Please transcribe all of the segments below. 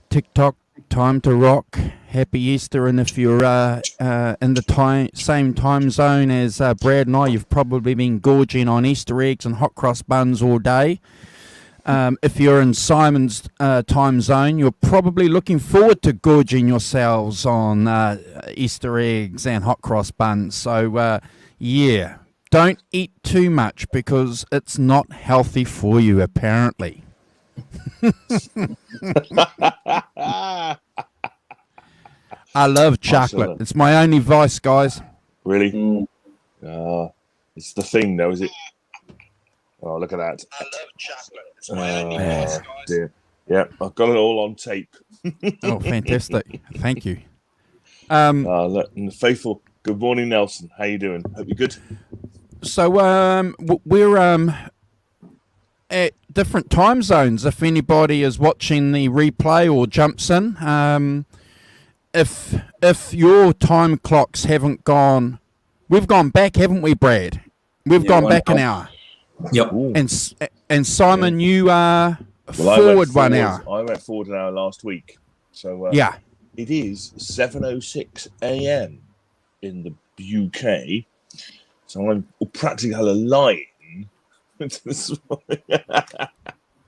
TikTok, time to rock. Happy Easter, and if you're in the same time zone as Brad and I, you've probably been gorging on Easter eggs and hot cross buns all day. If you're in Simon's time zone, you're probably looking forward to gorging yourselves on Easter eggs and hot cross buns. So, yeah, don't eat too much because it's not healthy for you, apparently. I love chocolate. Excellent. It's my only vice, guys. Really? It's the thing, though, is it? Oh, look at that. I love chocolate. It's my only vice, guys. Dear. Yeah, I've got it all on tape. Oh, fantastic. Thank you. And the faithful, good morning, Nelson. How you doing? Hope you're good. So we're at different time zones. If anybody is watching the replay or jumps in, if your time clocks haven't gone, we've gone back, haven't we, Brad? We've gone back an hour. Yep. And Simon, you are forward 1 hour. I went forward an hour last week. So yeah, it is 7:06 a.m. in the UK. So I'm practically had a line.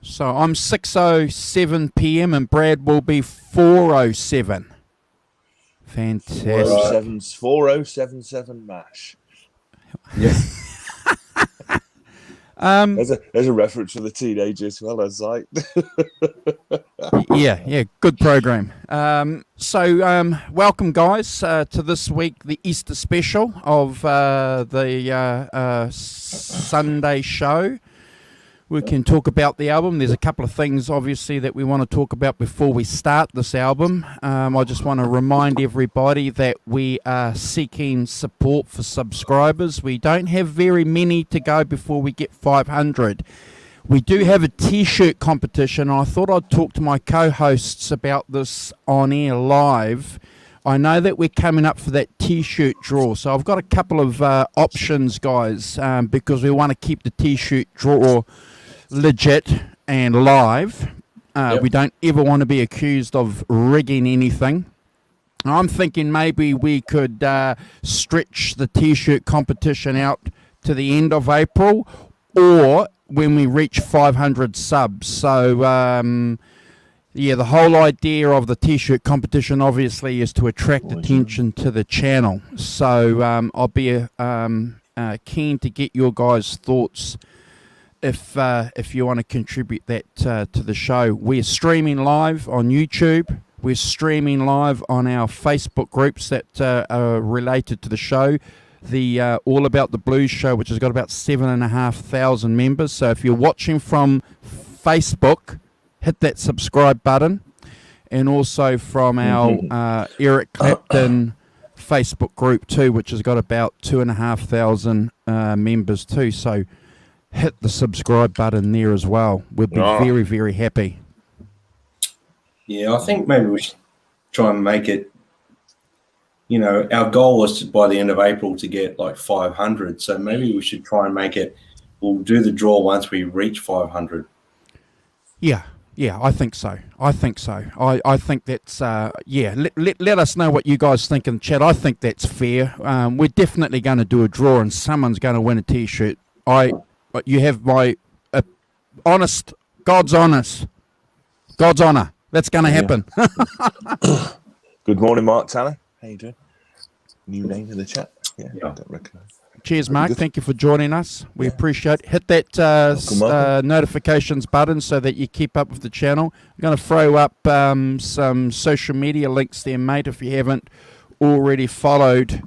So I'm 6:07 p.m. and Brad will be 4:07. Fantastic. 4077 mash. Yeah. There's a reference for the teenagers. Well, that's like. yeah, good program. So welcome, guys, to this week, the Easter special of the Sunday show. We can talk about the album. There's a couple of things, obviously, that we want to talk about before we start this album. I just want to remind everybody that we are seeking support for subscribers. We don't have very many to go before we get 500. We do have a T-shirt competition. I thought I'd talk to my co-hosts about this on air live. I know that we're coming up for that T-shirt draw, so I've got a couple of options, guys, because we want to keep the T-shirt draw legit and live. We don't ever want to be accused of rigging anything. I'm thinking maybe we could stretch the T-shirt competition out to the end of April, or when we reach 500 subs. So the whole idea of the T-shirt competition obviously is to attract attention to the channel. So I'll be keen to get your guys' thoughts if you want to contribute that to the show. We're streaming live on YouTube. We're streaming live on our Facebook groups that are related to the show. The All About the Blues show, which has got about 7,500 members. So if you're watching from Facebook, hit that subscribe button. And also from our Eric Clapton Facebook group too, which has got about 2,500 members too. So hit the subscribe button there as well. We'd be very, very happy. Yeah, I think maybe we should try and make it, our goal was by the end of April to get like 500. So maybe we should try and make it, we'll do the draw once we reach 500. Yeah, I think so. I think that's, let us know what you guys think in the chat. I think that's fair. We're definitely going to do a draw and someone's going to win a T-shirt. You have my God's honor. That's going to happen. Good morning, Mark Tanner. How you doing? New name in the chat. Yeah. I don't recognise. Cheers, Mark. Thank you for joining us. We appreciate it. Hit that notifications button so that you keep up with the channel. I'm going to throw up some social media links there, mate, if you haven't already followed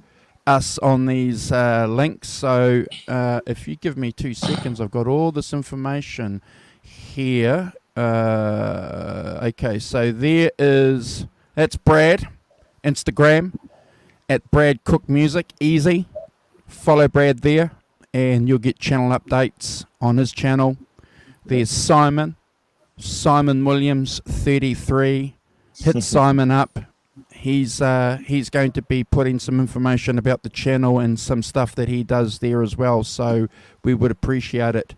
us on these links. So if you give me 2 seconds, I've got all this information here. Okay, so that's Brad, Instagram, at Brad Cook Music. Easy. Follow Brad there, and you'll get channel updates on his channel. There's Simon Williams 33. Hit Simon up. He's going to be putting some information about the channel and some stuff that he does there as well. So we would appreciate it.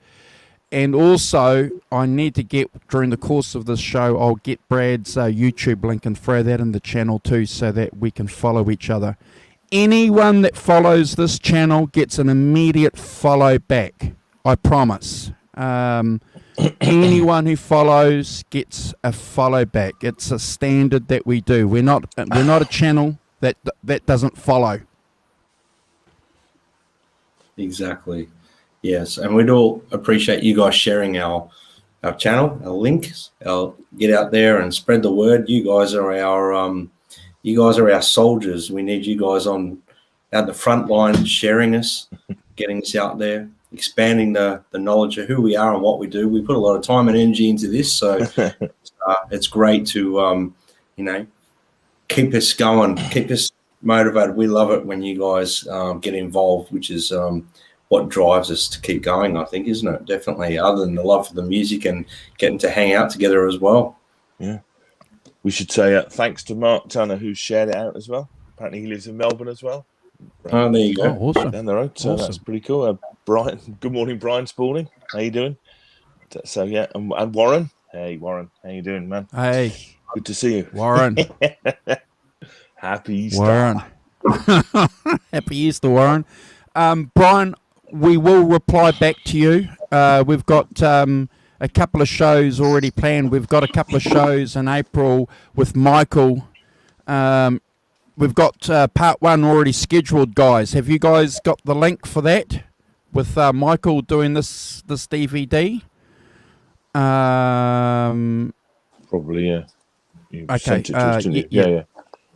And also, I need to get, during the course of this show, I'll get Brad's YouTube link and throw that in the channel too so that we can follow each other. Anyone that follows this channel gets an immediate follow back. I promise. Anyone who follows gets a follow back. It's a standard that we do. We're not a channel that doesn't follow. Exactly. Yes, and we'd all appreciate you guys sharing our channel, our links. Get out there and spread the word. You guys are our soldiers. We need you guys out the front line, sharing us, getting us out there, expanding the knowledge of who we are and what we do. We put a lot of time and energy into this, so it's great to keep us going, keep us motivated. We love it when you guys get involved, which is what drives us to keep going, I think, isn't it? Definitely, other than the love for the music and getting to hang out together as well. Yeah. We should say thanks to Mark Turner, who shared it out as well. Apparently he lives in Melbourne as well. Oh, there you go. Oh, awesome. Down the road, so Awesome. That's pretty cool. Brian, good morning, Brian Spalding. How you doing? So, yeah, and Warren. Hey, Warren, how you doing, man? Hey, Good to see you. Warren. Happy Easter. Warren. Happy Easter, Warren. Brian, we will reply back to you. We've got a couple of shows already planned. We've got a couple of shows in April with Michael. We've got part 1 already scheduled, guys. Have you guys got the link for that with Michael doing this DVD? Probably, yeah. You Okay. sent it to us, didn't you?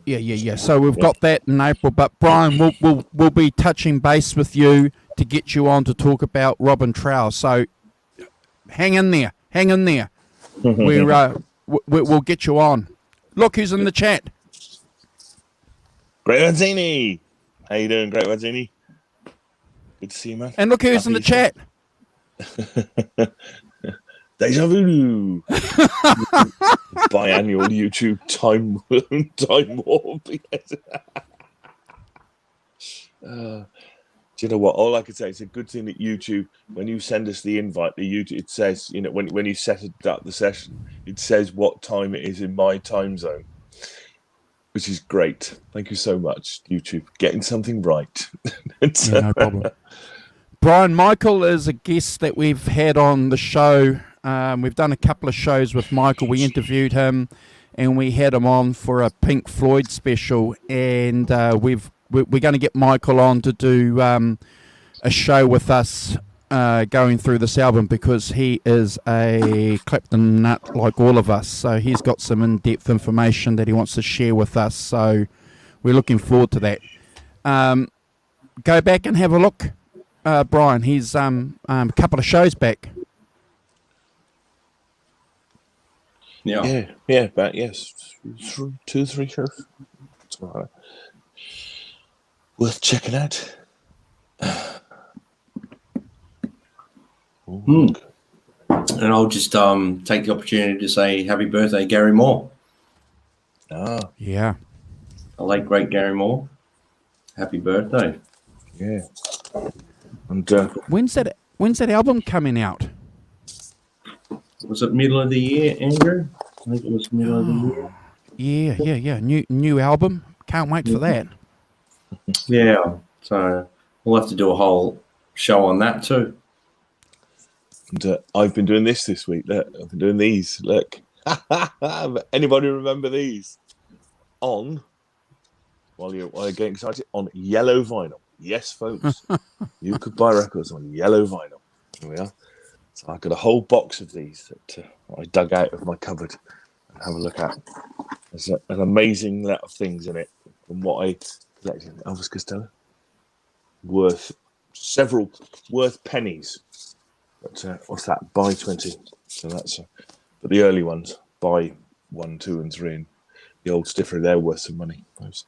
Yeah. So we've got that in April. But Brian, we'll be touching base with you to get you on to talk about Robin Trowell. So hang in there. We'll get you on. Look who's in the chat. Great Mazzini. How you doing, Great Mazzini? Good to see you, man. And look who's in the chat. Deja vu. Biannual YouTube time warp. Do you know what? All I can say, it's a good thing that YouTube, when you send us the invite, it says, when you set up the session, it says what time it is in my time zone, which is great. Thank you so much, YouTube. Getting something right. Yeah, no problem. Brian, Michael is a guest that we've had on the show. We've done a couple of shows with Michael. We interviewed him, and we had him on for a Pink Floyd special, and we're going to get Michael on to do a show with us going through this album, because he is a Clapton nut like all of us. So he's got some in-depth information that he wants to share with us. So we're looking forward to that. Go back and have a look, Brian. He's a couple of shows back. Yeah. But yes, 2, 3 shows. Worth checking out. And I'll just take the opportunity to say happy birthday, Gary Moore. Yeah. The late great Gary Moore. Happy birthday. Yeah. And When's that album coming out? Was it middle of the year, Andrew? I think it was middle of the year. Yeah. New album. Can't wait for that. Yeah. So we'll have to do a whole show on that too. And I've been doing this week. Look, I've been doing these. Look. Anybody remember these? While you're getting excited, on yellow vinyl. Yes, folks. You could buy records on yellow vinyl. Here we are. So I've got a whole box of these that I dug out of my cupboard and have a look at. There's an amazing lot of things in it. From what I collected, Elvis Costello, worth pennies. But what's that? Buy 20. So that's. But the early ones, buy 1, 2, and 3, and the old stiffer, they're worth some money. Those.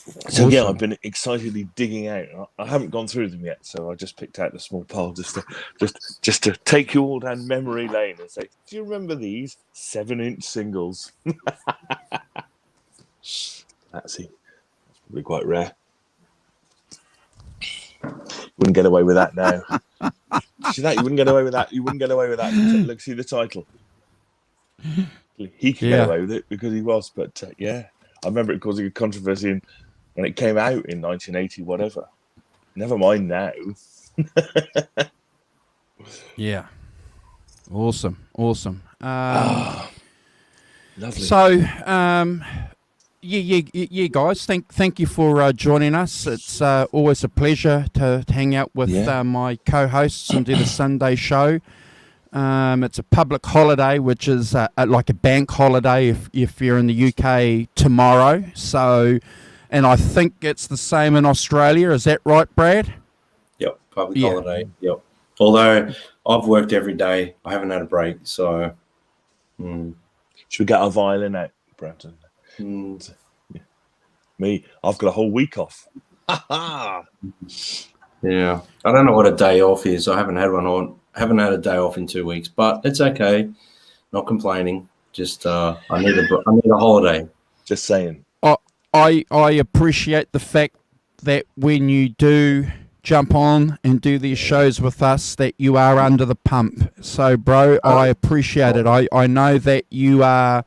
So yeah, Awesome. I've been excitedly digging out. I haven't gone through them yet, so I just picked out the small pile just to take you all down memory lane and say, do you remember these 7-inch singles? That's probably quite rare. Wouldn't get away with that now. See that? You wouldn't get away with that. You wouldn't get away with that. Look, see the title. He could get away with it because he was, but yeah, I remember it causing a controversy when it came out in 1980, whatever. Never mind now. Yeah. Awesome. Lovely. So, yeah, guys. Thank you for joining us. It's always a pleasure to hang out with my co-hosts and do the Sunday show. It's a public holiday, which is like a bank holiday if you're in the UK tomorrow. So, and I think it's the same in Australia. Is that right, Brad? Yep, public holiday. Yep. Although I've worked every day, I haven't had a break. So, should we get our violin out, Brenton? Me, I've got a whole week off. Yeah, I don't know what a day off is. I haven't had one on. Haven't had a day off in 2 weeks, but it's okay. Not complaining. Just I need a holiday. Just saying. I appreciate the fact that when you do jump on and do these shows with us, that you are under the pump. So, bro, I appreciate it. I know that you are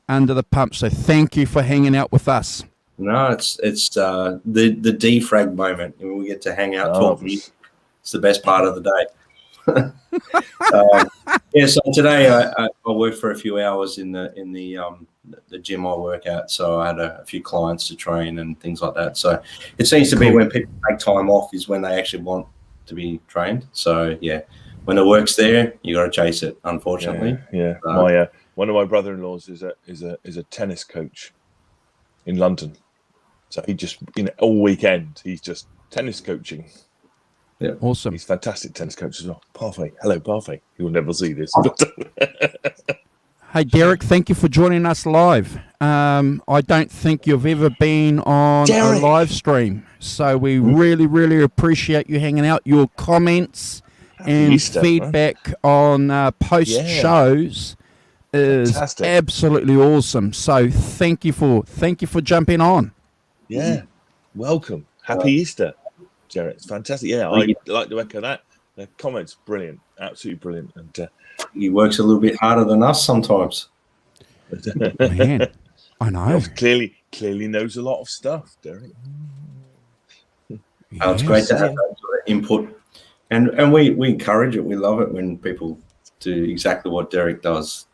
under the pump. So, thank you for hanging out with us. No, it's the defrag moment. When we get to hang out, talk music. It's the best part of the day. So today I worked for a few hours in the gym I work at, so I had a few clients to train and things like that. So it seems to be when people take time off is when they actually want to be trained. So yeah, when the work's there, you got to chase it. Unfortunately, yeah. My one of my brother-in-laws is a tennis coach in London, so he just all weekend he's just tennis coaching. Yeah, awesome. He's a fantastic tennis coach as well. Parfait. Hello, Parfait. You will never see this. Hey, Derek, thank you for joining us live. I don't think you've ever been on a live stream, so we really, really appreciate you hanging out. Your comments and feedback on post shows is fantastic. Absolutely awesome. So thank you for jumping on. Yeah, welcome. Happy Easter. Jared, it's fantastic. Yeah, I like to echo that. The comments, brilliant, absolutely brilliant. And he works a little bit harder than us sometimes. Man, I know. Clearly knows a lot of stuff, Derek. It's great to have that sort of input, and we encourage it. We love it when people do exactly what Derek does.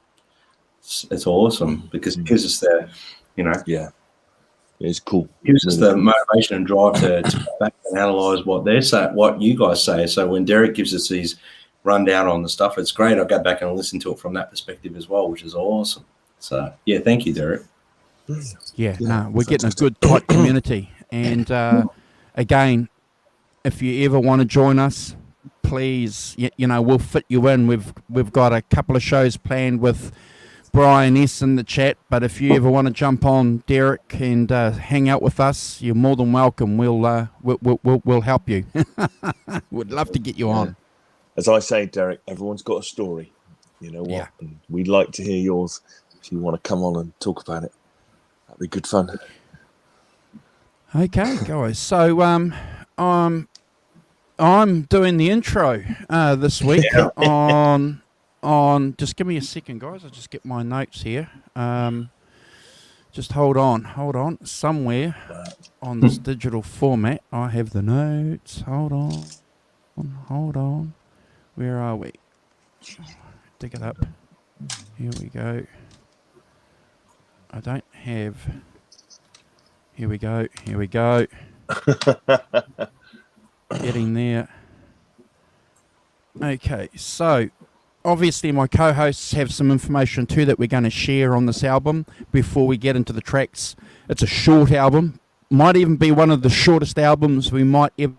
It's awesome because it gives us the, it's cool. Gives us the motivation and drive to go back and analyse what you guys say. So when Derek gives us these rundown on the stuff, it's great. I go back and listen to it from that perspective as well, which is awesome. So yeah, thank you, Derek. Yeah, we're getting a good tight community, and again, if you ever want to join us, please, we'll fit you in. We've got a couple of shows planned with Brian S in the chat, but if you ever want to jump on, Derek, and hang out with us, you're more than welcome. We'll help you. We'd love to get you on. As I say, Derek, everyone's got a story. You know what? Yeah. And we'd like to hear yours. If you want to come on and talk about it, that'd be good fun. Okay, guys. So I'm doing the intro this week on just give me a second, guys. I'll just get my notes here. Just hold on. Somewhere on this digital format, I have the notes. Hold on. Where are we? Dig it up. Here we go. I don't have. Here we go. Getting there. Okay, so obviously my co-hosts have some information too that we're going to share on this album before we get into the tracks. It's a short album. Might even be one of the shortest albums we might ever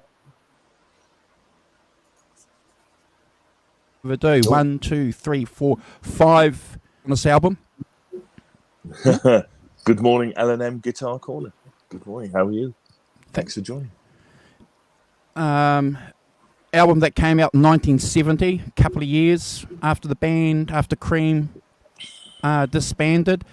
do. 1, 2, 3, 4, 5 on this album. Good morning, L&M Guitar Corner. Good morning. How are you? Thanks for joining. Album that came out in 1970, a couple of years after Cream disbanded.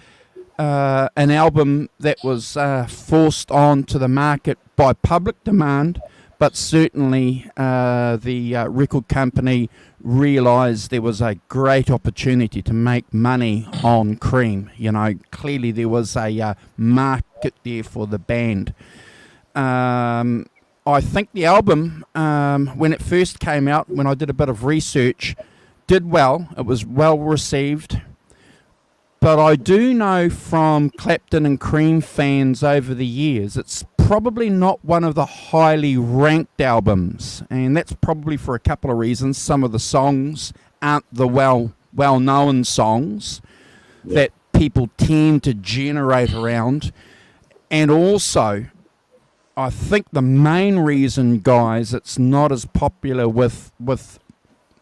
An album that was forced onto the market by public demand, but certainly the record company realised there was a great opportunity to make money on Cream. You know, clearly there was a market there for the band. I think the album, when it first came out, when I did a bit of research, did well. It was well received. But I do know from Clapton and Cream fans over the years, it's probably not one of the highly ranked albums. And that's probably for a couple of reasons. Some of the songs aren't the well-known songs that people tend to generate around. And also, I think the main reason, guys, it's not as popular with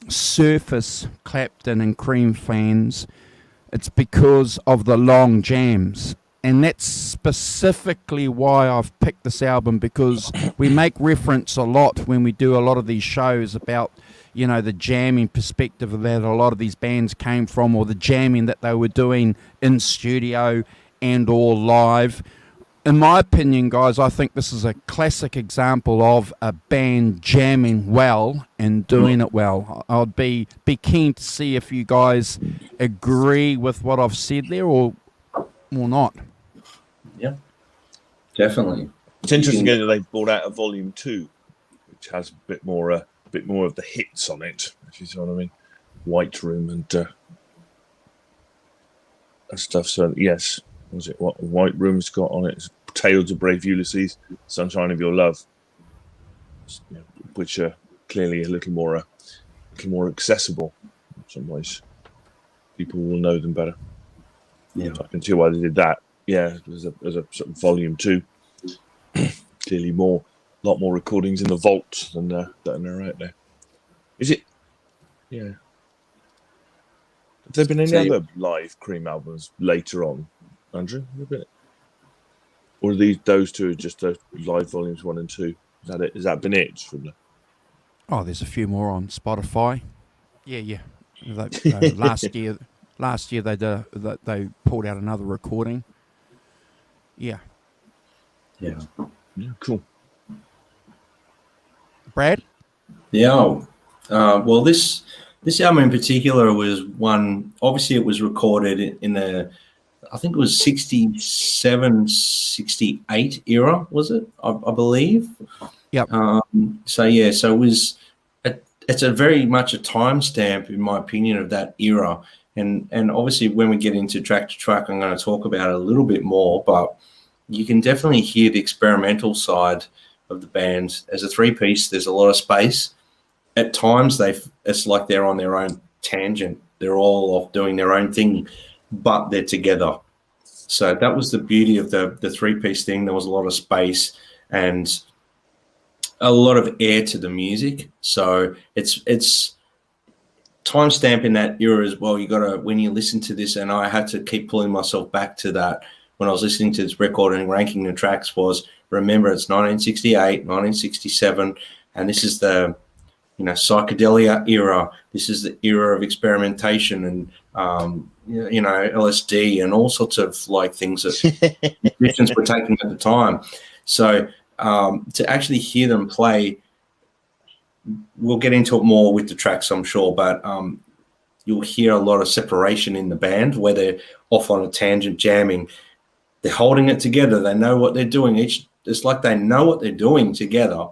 surface Clapton and Cream fans, it's because of the long jams. And that's specifically why I've picked this album, because we make reference a lot when we do a lot of these shows about, you know, the jamming perspective that a lot of these bands came from, or the jamming that they were doing in studio and or live. In my opinion, guys, I think this is a classic example of a band jamming well and doing it well. I'd be keen to see if you guys agree with what I've said there or not. Yeah, definitely. It's interesting that they brought out a volume 2, which has a bit more of the hits on it, if you see what I mean. White Room and stuff. So yes, was it what White Room's got on it? Tales of Brave Ulysses, Sunshine of Your Love, which are clearly a little more accessible in some ways. People will know them better. Yeah, I can see why they did that. Yeah, there's a sort of volume 2. Clearly a lot more recordings in the vault than are out there. Is it? Yeah. Have there been any other live Cream albums later on, Andrew? Or are those two are just those live volumes 1 and 2? Is that it? Has that been it from the... Oh, there's a few more on Spotify. Yeah. Last year they pulled out another recording. Yeah, cool. Brad? Yeah. Well, this album in particular was one. Obviously, it was recorded in the, I think it was 67, 68 era, was it? I believe. Yep. So it was. It's a very much a timestamp, in my opinion, of that era. And obviously, when we get into track to track, I'm going to talk about it a little bit more. But you can definitely hear the experimental side of the band. As a 3-piece, there's a lot of space. At times, it's like they're on their own tangent. They're all off doing their own thing, but they're together. So that was the beauty of the 3-piece thing. There was a lot of space and a lot of air to the music. So it's timestamp in that era as well. You got to, when you listen to this, and I had to keep pulling myself back to that when I was listening to this record and ranking the tracks, was remember it's 1968, 1967, and this is the psychedelia era. This is the era of experimentation and LSD and all sorts of like things that musicians were taking at the time. So to actually hear them play, we'll get into it more with the tracks, I'm sure, but you'll hear a lot of separation in the band where they're off on a tangent jamming. They're holding it together. They know what they're doing. It's like they know what they're doing together,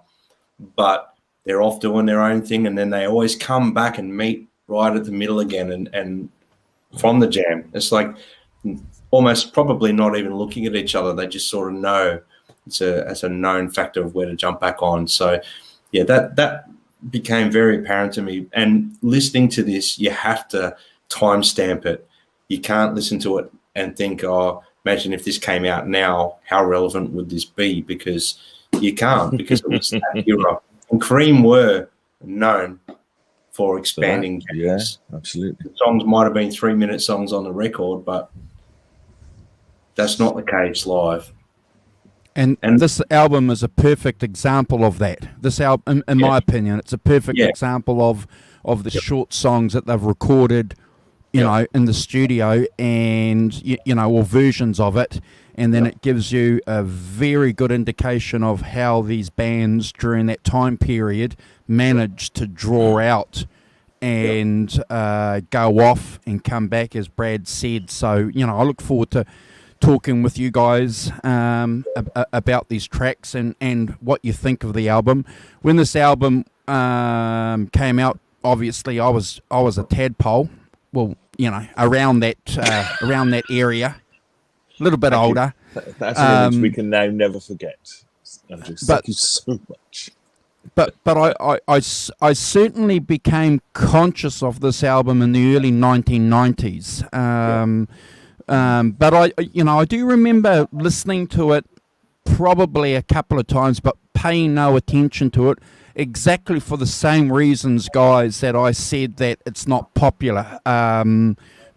but they're off doing their own thing, and then they always come back and meet right at the middle again and from the jam. It's like almost probably not even looking at each other. They just sort of know. It's a known factor of where to jump back on. So, yeah, that became very apparent to me. And listening to this, you have to timestamp it. You can't listen to it and think, oh, imagine if this came out now, how relevant would this be? Because you can't, because it was that era. And Cream were known for expanding jams. Yeah, absolutely. The songs might have been 3-minute songs on the record, but that's not the case live. And this album is a perfect example of that. This album, in my opinion, it's a perfect example of the short songs that they've recorded, you know, in the studio, and you know, or versions of it, and then it gives you a very good indication of how these bands during that time period managed to draw out and go off and come back, as Brad said. So, you know, I look forward to talking with you guys about these tracks and what you think of the album. When this album came out, obviously I was a tadpole. Well, you know, around that area, a little bit older. That's an image we can now never forget. Andrew, thank you so much. But I certainly became conscious of this album in the early 1990s. But I do remember listening to it probably a couple of times, but paying no attention to it, exactly for the same reasons, guys, that I said that it's not popular,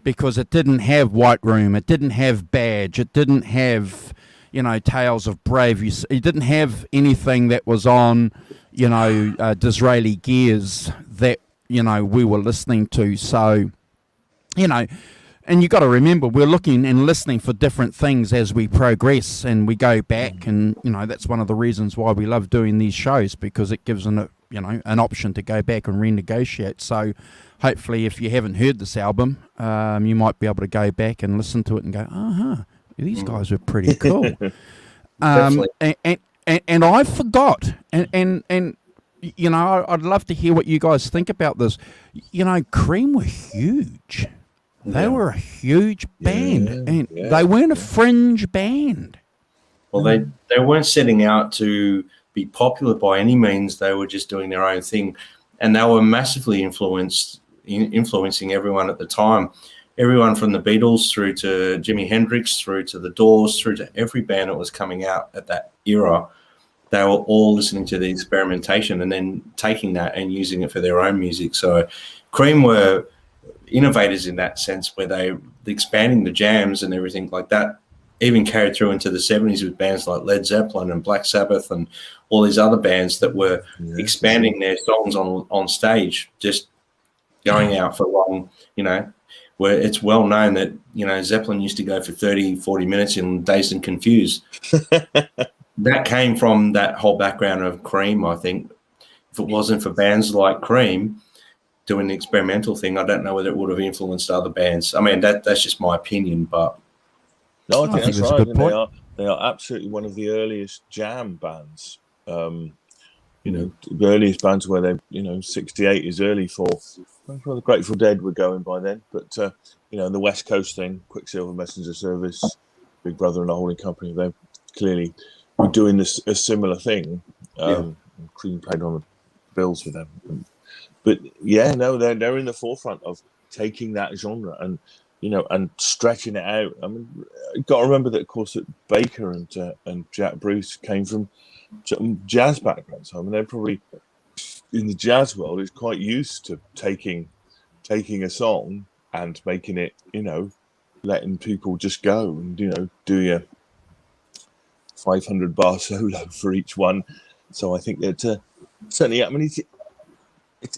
because it didn't have White Room, it didn't have Badge, it didn't have, you know, Tales of Brave, it didn't have anything that was on, you know, Disraeli Gears that, you know, we were listening to. So, you know, and you got to remember, we're looking and listening for different things as we progress and we go back, and you know, that's one of the reasons why we love doing these shows, because it gives an option to go back and renegotiate. So hopefully, if you haven't heard this album, you might be able to go back and listen to it and go, these guys were pretty cool. And I forgot, and you know, I'd love to hear what you guys think about this. You know, Cream were huge. They were a huge band, and they weren't a fringe band. Well, they weren't setting out to be popular by any means. They were just doing their own thing, and they were massively influencing everyone at the time. Everyone from the Beatles through to Jimi Hendrix, through to the Doors, through to every band that was coming out at that era. They were all listening to the experimentation and then taking that and using it for their own music. So Cream were innovators in that sense, where they expanding the jams and everything like that, even carried through into the 70s with bands like Led Zeppelin and Black Sabbath and all these other bands that were expanding their songs on stage, just going out for long, you know, where it's well known that, you know, Zeppelin used to go for 30, 40 minutes in Dazed and Confused. That came from that whole background of Cream, I think. If it wasn't for bands like Cream doing the experimental thing, I don't know whether it would have influenced other bands. I mean, that's just my opinion, but no, I think that's right. A good point. They are absolutely one of the earliest jam bands. You know, the earliest bands where they, you know, 68 is early for the Grateful Dead were going by then. But you know, the West Coast thing, Quicksilver Messenger Service, Big Brother and the Holding Company, they clearly were doing this a similar thing. Cream played on the bills with them. But yeah, no, they're in the forefront of taking that genre and, you know, and stretching it out. I mean, you got to remember that, of course, that Baker and Jack Bruce came from jazz backgrounds. I mean, they're probably in the jazz world is quite used to taking a song and making it, you know, letting people just go and, you know, do your 500 bar solo for each one. So I think that certainly, I mean,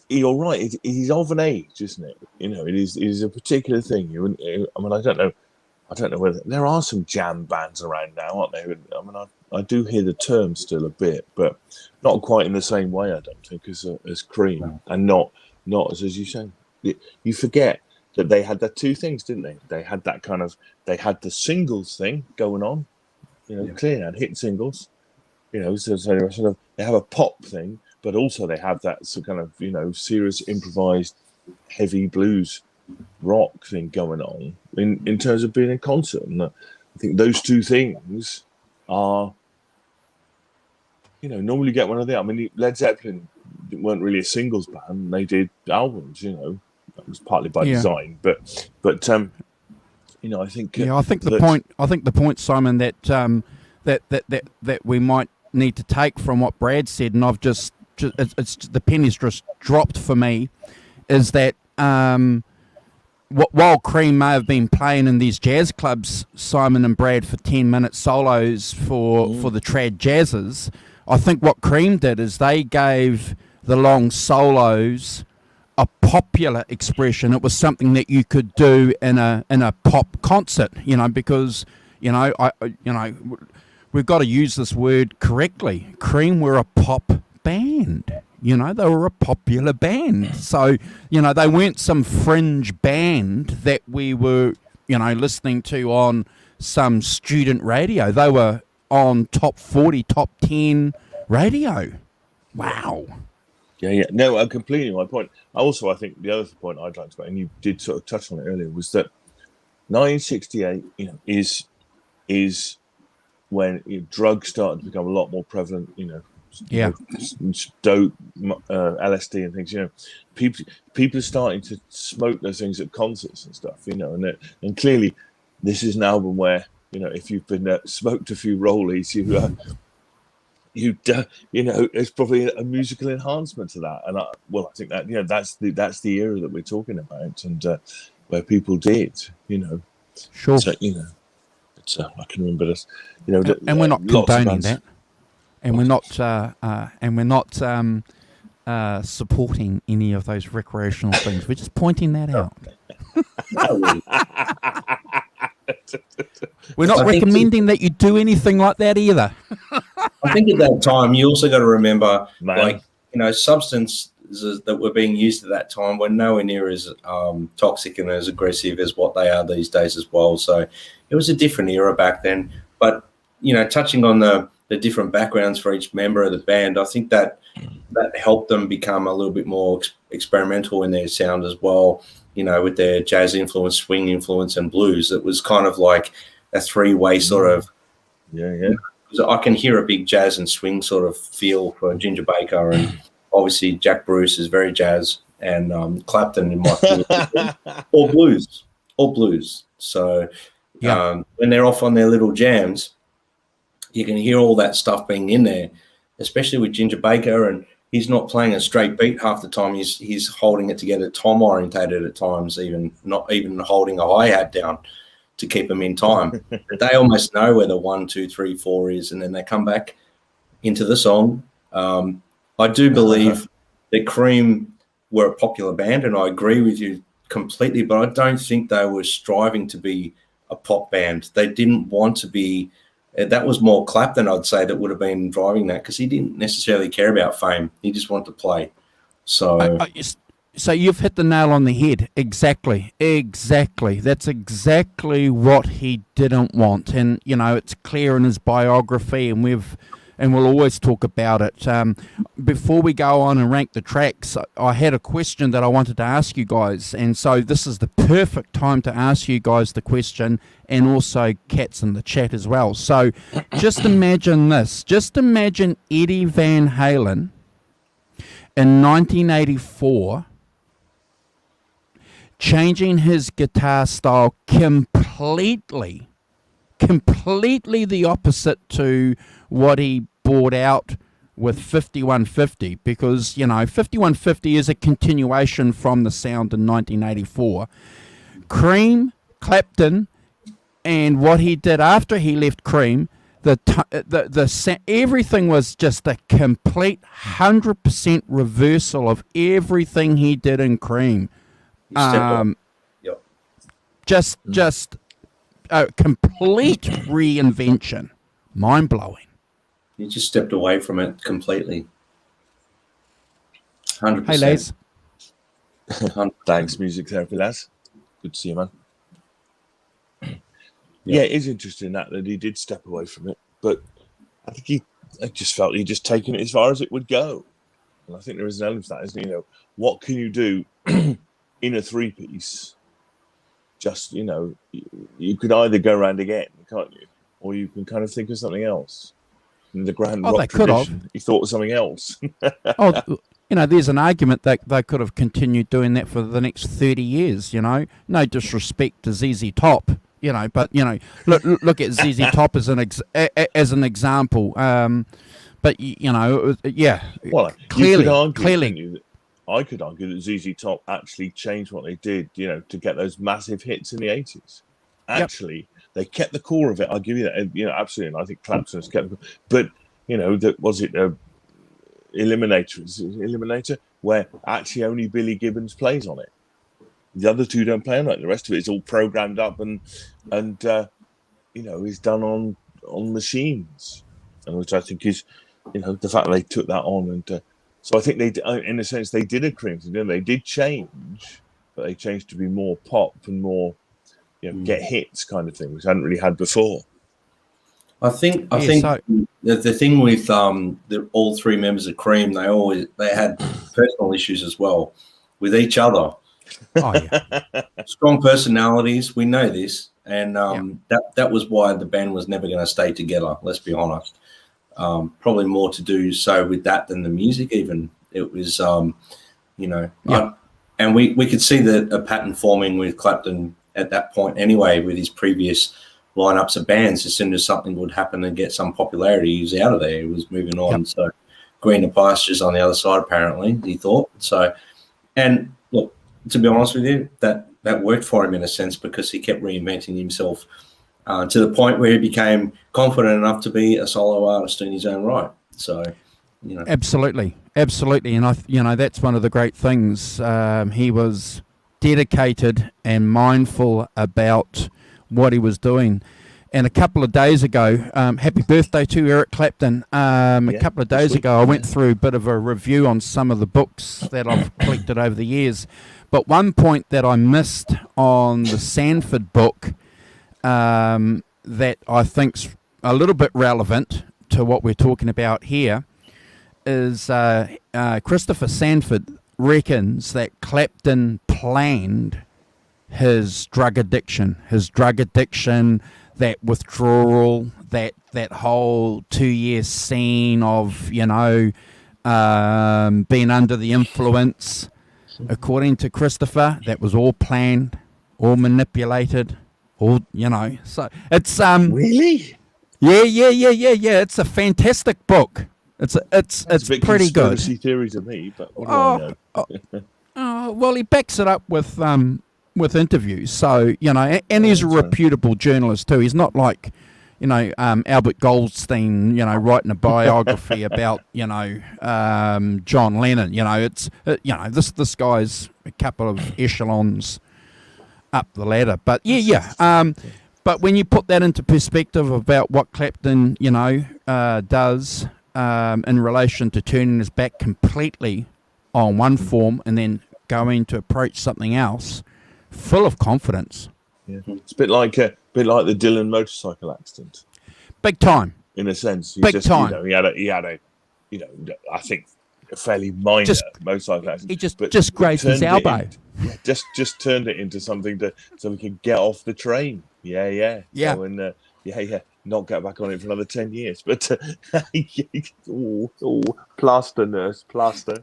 you're right. It is of an age, isn't it? You know, it is a particular thing. I mean, I don't know whether there are some jam bands around now, aren't there? I mean, I do hear the term still a bit, but not quite in the same way, I don't think, as Cream, and not as you say. You forget that they had the two things, didn't they? They had that kind of, they had the singles thing going on, you know, clearly had hit singles, you know, so they have a pop thing, but also they have that sort of kind of, you know, serious improvised heavy blues rock thing going on in terms of being a concert. And I think those two things are, you know, normally you get one of them. I mean, Led Zeppelin weren't really a singles band; they did albums. You know, that was partly by design. But you know, I think I think the point, Simon, that that we might need to take from what Brad said, and I've just it's the penny's just dropped for me, is that while Cream may have been playing in these jazz clubs, Simon and Brad, for 10-minute solos for the trad jazzers, I think what Cream did is they gave the long solos a popular expression. It was something that you could do in a pop concert, because we've got to use this word correctly. Cream were a pop band. They were a popular band. So, they weren't some fringe band that we were, listening to on some student radio. They were on top 40, top 10 radio. Wow. Yeah. No, completely my point. I think the other point I'd like to make, and you did sort of touch on it earlier, was that 1968, is when drugs started to become a lot more prevalent. Dope, LSD, and things. People are starting to smoke those things at concerts and stuff. And clearly, this is an album where if you've been smoked a few rollies, it's probably a musical enhancement to that. And I think that that's the era that we're talking about, and where people did, Sure. So, I can remember this, and we're not condoning that, and we're not supporting any of those recreational things. We're just pointing that out. We're not recommending that you do anything like that either. I think at that time, you also got to remember, substances that were being used at that time were nowhere near as toxic and as aggressive as what they are these days as well. So it was a different era back then. But, touching on the different backgrounds for each member of the band, I think that helped them become a little bit more experimental in their sound as well, with their jazz influence, swing influence, and blues. It was kind of like a three-way sort of... Yeah. I can hear a big jazz and swing sort of feel for Ginger Baker, and obviously Jack Bruce is very jazz, and Clapton in my opinion, all blues. So when they're off on their little jams, you can hear all that stuff being in there, especially with Ginger Baker, and he's not playing a straight beat half the time. He's holding it together, tom orientated at times, not even holding a hi-hat down to keep them in time. They almost know where the 1, 2, 3, 4 is, and then they come back into the song. I do believe that Cream were a popular band, and I agree with you completely, but I don't think they were striving to be a pop band. They didn't want to be. That was more Clapton, I'd say, that would have been driving that, because he didn't necessarily care about fame. He just wanted to play. So... So you've hit the nail on the head. Exactly. That's exactly what he didn't want. And, it's clear in his biography, and we'll always talk about it. Before we go on and rank the tracks, I had a question that I wanted to ask you guys. And so this is the perfect time to ask you guys the question, and also cats in the chat as well. So just imagine this. Just imagine Eddie Van Halen in 1984... changing his guitar style completely the opposite to what he brought out with 5150, because 5150 is a continuation from the sound in 1984. Cream, Clapton, and what he did after he left Cream, everything was just a complete 100% reversal of everything he did in Cream. Just a complete reinvention. Mind-blowing. You just stepped away from it completely. 100%. Hey, Les. Thanks, music therapy, lads. Good to see you, man. Yeah, it is interesting that he did step away from it, but I think I just felt he'd just taken it as far as it would go. And I think there is an element of that, isn't it? What can you do in a three-piece? Just, you could either go around again, can't you? Or you can kind of think of something else. In the grand rock tradition, he thought of something else. There's an argument that they could have continued doing that for the next 30 years, No disrespect to ZZ Top, but, look at ZZ Top as an example. But, Well, clearly. you, I could argue that ZZ Top actually changed what they did, to get those massive hits in the 80s. Actually, they kept the core of it. I'll give you that. And, absolutely. And I think Clapton's kept it. But, was it Eliminator? Is it Eliminator? Where actually only Billy Gibbons plays on it. The other two don't play on it. The rest of it is all programmed up and is done on machines. And which I think is, the fact that they took that on. And so I think they, in a sense, they did a crimson. They did change, but they changed to be more pop and more, get hits kind of thing, which I hadn't really had before. I think the thing with all three members of Cream, they had personal issues as well with each other. Oh yeah, strong personalities. We know this, and that was why the band was never going to stay together. Let's be honest. Probably more to do so with that than the music. Even it was, and we could see a pattern forming with Clapton at that point anyway, with his previous lineups of bands. As soon as something would happen and get some popularity, he was out of there. He was moving on. So greener pastures on the other side, apparently, he thought. So, and look, to be honest with you, that worked for him in a sense, because he kept reinventing himself to the point where he became confident enough to be a solo artist in his own right. So, absolutely, and that's one of the great things. He was dedicated and mindful about what he was doing. And a couple of days ago, happy birthday to Eric Clapton. A couple of days ago, I went through a bit of a review on some of the books that I've collected over the years. But one point that I missed on the Sanford book that I think's a little bit relevant to what we're talking about here is Christopher Sanford reckons that Clapton planned his drug addiction, that withdrawal, that whole 2-year scene of, being under the influence. According to Christopher, that was all planned, all manipulated, all, so it's really? Yeah. It's a fantastic book. It's pretty good. Conspiracy theory to me, but what do I know? Well, he backs it up with interviews. So, and he's a reputable journalist too. He's not like, Albert Goldstein, writing a biography about, John Lennon. This guy's a couple of echelons up the ladder. But but when you put that into perspective about what Clapton, does in relation to turning his back completely on one form and then going to approach something else, full of confidence. Yeah. It's a bit like the Dylan motorcycle accident. Big time. In a sense. Big time. He had a I think a fairly minor motorcycle accident. He just grazed his elbow. Just turned it into something so we could get off the train. Yeah. So, and not get back on it for another 10 years. But plaster, nurse, plaster.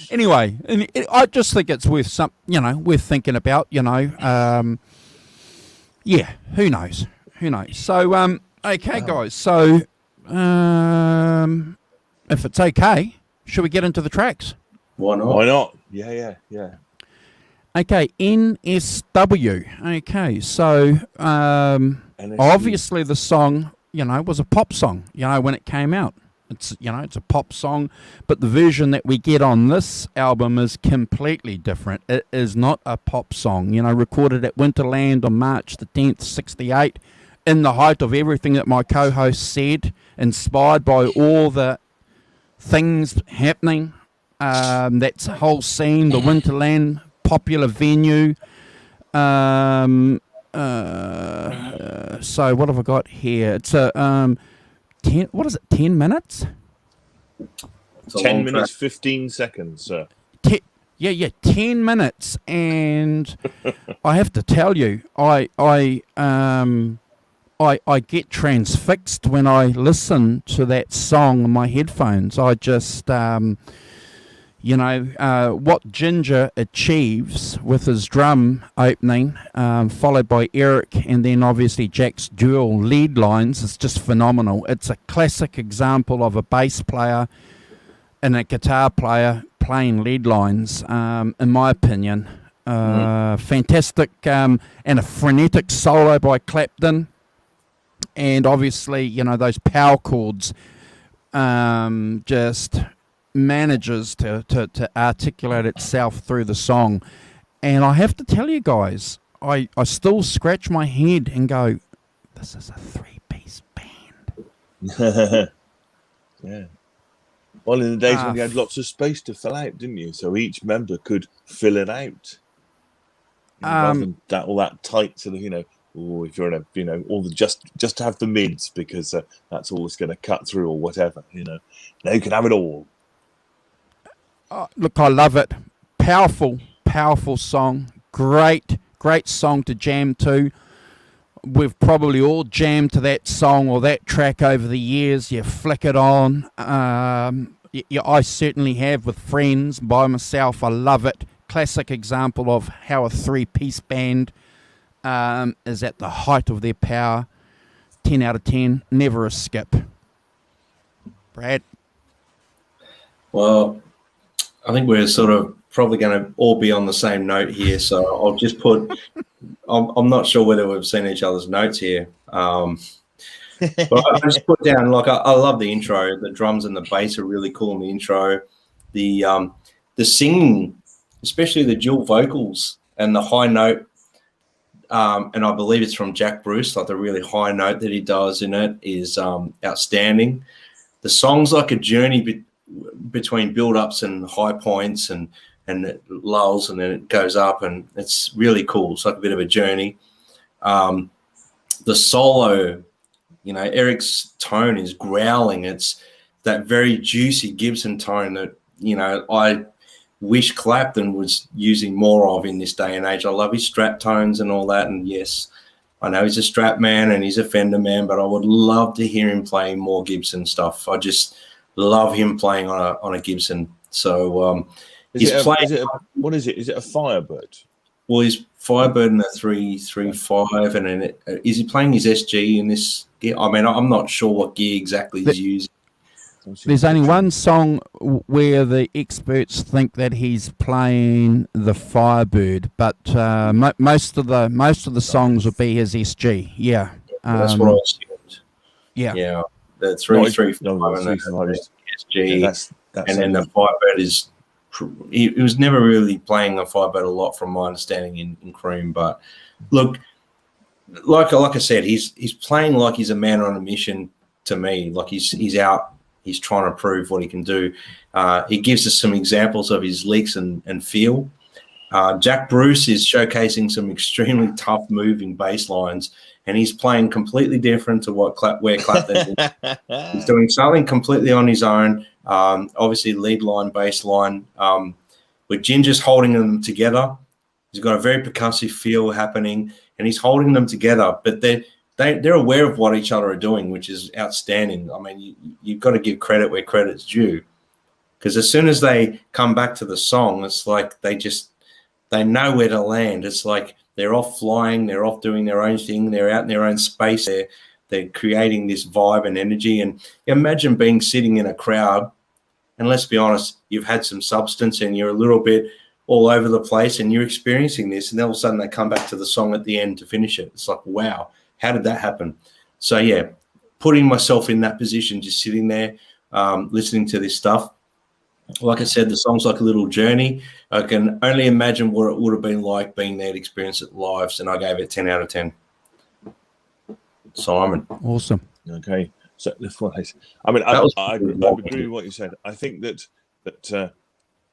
Anyway, I just think it's worth worth thinking about. Who knows? So, okay, guys. So, if it's okay, should we get into the tracks? Why not? Yeah. Okay, NSW. Okay, so obviously the song, was a pop song. When it came out. It's it's a pop song, but the version that we get on this album is completely different. It is not a pop song. Recorded at Winterland on March the 10th, 1968, in the height of everything that my co-host said, inspired by all the things happening. That's whole scene, the Winterland popular venue. So what have I got here? It's a 10, what is it, 10 minutes? 10 minutes, 15 seconds, sir. 10 minutes. And I have to tell you, I get transfixed when I listen to that song on my headphones. I just, what Ginger achieves with his drum opening, followed by Eric, and then obviously Jack's dual lead lines, is just phenomenal. It's a classic example of a bass player and a guitar player playing lead lines, in my opinion. Fantastic, and a frenetic solo by Clapton. And obviously, you know, those power chords, just manages to articulate itself through the song. And I have to tell you guys, I still scratch my head and go, this is a 3-piece band. Yeah. Well, in the days when you had lots of space to fill out, didn't you? So each member could fill it out. Rather than all that tight sort of, you know, or if you're in a, you know, all the just to have the mids because that's all it's going to cut through or whatever, you know. Now you can have it all. Look, I love it. Powerful song. Great song to jam to. We've probably all jammed to that song or that track over the years. You flick it on. I certainly have with friends. By myself, I love it. Classic example of how a 3-piece band is at the height of their power. 10 out of 10. Never a skip. Brad? Well, I think we're sort of probably going to all be on the same note here. So I'll just put, I'm not sure whether we've seen each other's notes here. But I just put down, like, I love the intro. The drums and the bass are really cool in the intro. The singing, especially the dual vocals and the high note, and I believe it's from Jack Bruce, like the really high note that he does in it is outstanding. The song's like a journey between build-ups and high points and it lulls and then it goes up, and it's really cool. It's like a bit of a journey. The solo, you know, Eric's tone is growling. It's that very juicy Gibson tone that, you know, I wish Clapton was using more of in this day and age. I love his Strat tones and all that, and yes, I know he's a Strat man and he's a Fender man, but I would love to hear him playing more Gibson stuff. I just love him playing on a Gibson. So he's playing. What is it? Is it a Firebird? Well, he's Firebird in a 335, and then is he playing his SG in this gear? I mean, I'm not sure what gear exactly he's using. There's only one song where the experts think that he's playing the Firebird, but most of the songs will be his SG. Yeah, that's what I assumed. Yeah, the 335 and the SG, and then the Firebird is. He was never really playing the Firebird a lot, from my understanding in Cream. But look, like I said, he's playing like he's a man on a mission to me. Like he's out. He's trying to prove what he can do. He gives us some examples of his licks and feel. Jack Bruce is showcasing some extremely tough moving bass lines, and he's playing completely different to where Clapton is. He's doing something completely on his own. Obviously, lead line, bass line. With Ginger's holding them together. He's got a very percussive feel happening, and he's holding them together. But they're aware of what each other are doing, which is outstanding. I mean, you've got to give credit where credit's due, because as soon as they come back to the song, it's like they know where to land. It's like they're off flying, they're off doing their own thing, they're out in their own space. They're creating this vibe and energy. And imagine being sitting in a crowd, and let's be honest, you've had some substance and you're a little bit all over the place and you're experiencing this, and all of a sudden they come back to the song at the end to finish it. It's like, wow, how did that happen? So, yeah, putting myself in that position, just sitting there, listening to this stuff. Like I said, the song's like a little journey. I can only imagine what it would have been like being there to experience it live, and I gave it 10 out of 10. Simon. Awesome. Okay. So, I mean, I agree with what you said. I think that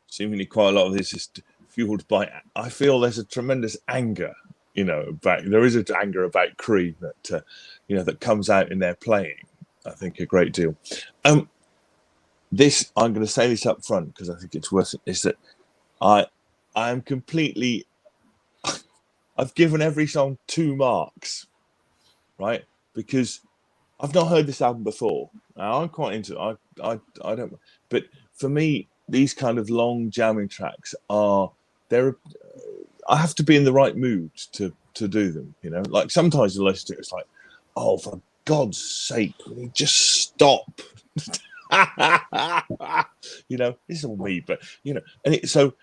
seemingly quite a lot of this is fueled by, I feel there's a tremendous anger, there is an anger about Cream that, that comes out in their playing, I think, a great deal. I'm going to say this up front because I think it's worth it, is that I am completely, I've given every song 2 marks, right? Because I've not heard this album before. Now, I'm quite into it. I don't, but for me, these kind of long jamming tracks I have to be in the right mood to do them, like sometimes you listen to it, it's like, oh, for God's sake, will you just stop? You know, this is all me, but you know, so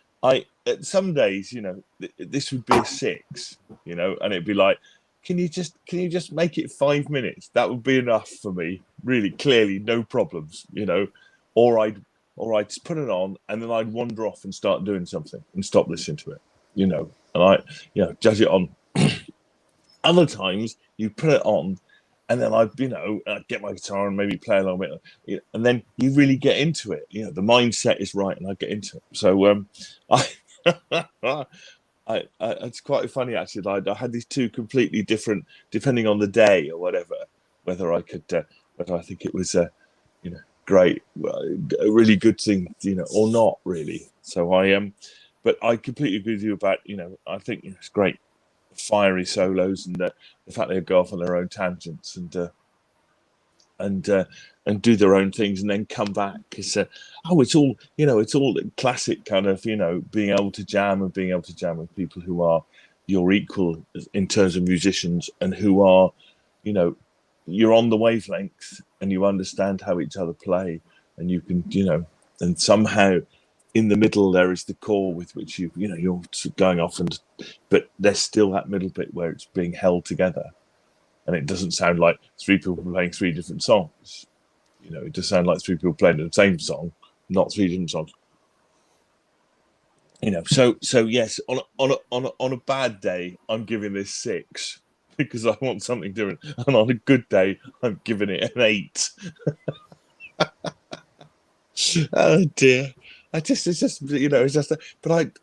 some days, you know, this would be a 6, you know, and it'd be like, can you just make it 5 minutes? That would be enough for me, really, clearly, no problems, you know, or I'd just put it on and then I'd wander off and start doing something and stop listening to it, you know, and judge it on. Other times you put it on and then I'd get my guitar and maybe play along with it, and then you really get into it. You know, the mindset is right, and I get into it. So it's quite funny actually. I had these two completely different, depending on the day or whatever, whether I think it was great, a really good thing, you know, or not really. So but I completely agree with you about, you know, I think it's great. Fiery solos and the fact they go off on their own tangents and do their own things and then come back. It's all, you know, it's all classic kind of, you know, being able to jam with people who are your equal in terms of musicians and who are, you know, you're on the wavelength and you understand how each other play, and you can, you know, and somehow in the middle there is the core with which you're going off, but there's still that middle bit where it's being held together, and it doesn't sound like 3 people playing 3 different songs. You know, it does sound like 3 people playing the same song, not 3 different songs. You know, so yes, on a bad day, I'm giving this 6 because I want something different, and on a good day, I'm giving it an 8. Oh dear. But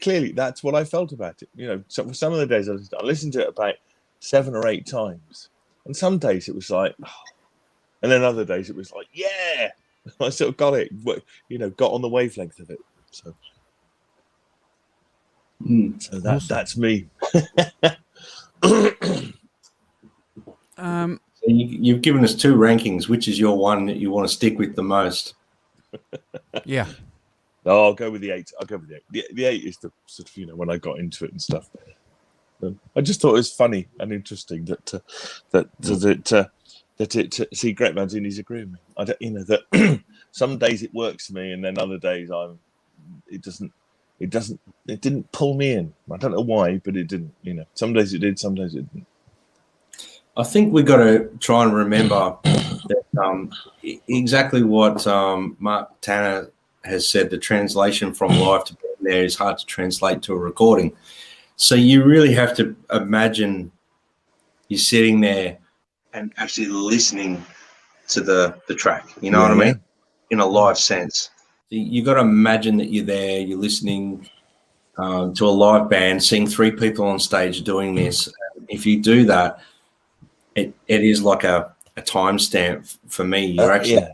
clearly that's what I felt about it. You know, so for some of the days I listened to it about 7 or 8 times, and some days it was like, and then other days it was like, yeah, I sort of got it, you know, got on the wavelength of it. So, so that's me. So you've given us 2 rankings. Which is your one that you want to stick with the most? Yeah. No, I'll go with the 8. The 8 is the sort of, you know, when I got into it and stuff. I just thought it was funny and interesting that see, Greg Manzini's agree with me. I don't, you know, that some days it works for me, and then other days it didn't pull me in. I don't know why, but it didn't. You know, some days it did, some days it didn't. I think we've got to try and remember that exactly what Mark Tanner has said. The translation from live to being there is hard to translate to a recording. So you really have to imagine you're sitting there and actually listening to the track. You know what I mean? In a live sense. You got to imagine that you're there, you're listening to a live band, seeing 3 people on stage doing this. If you do that, it is like a timestamp for me. You're actually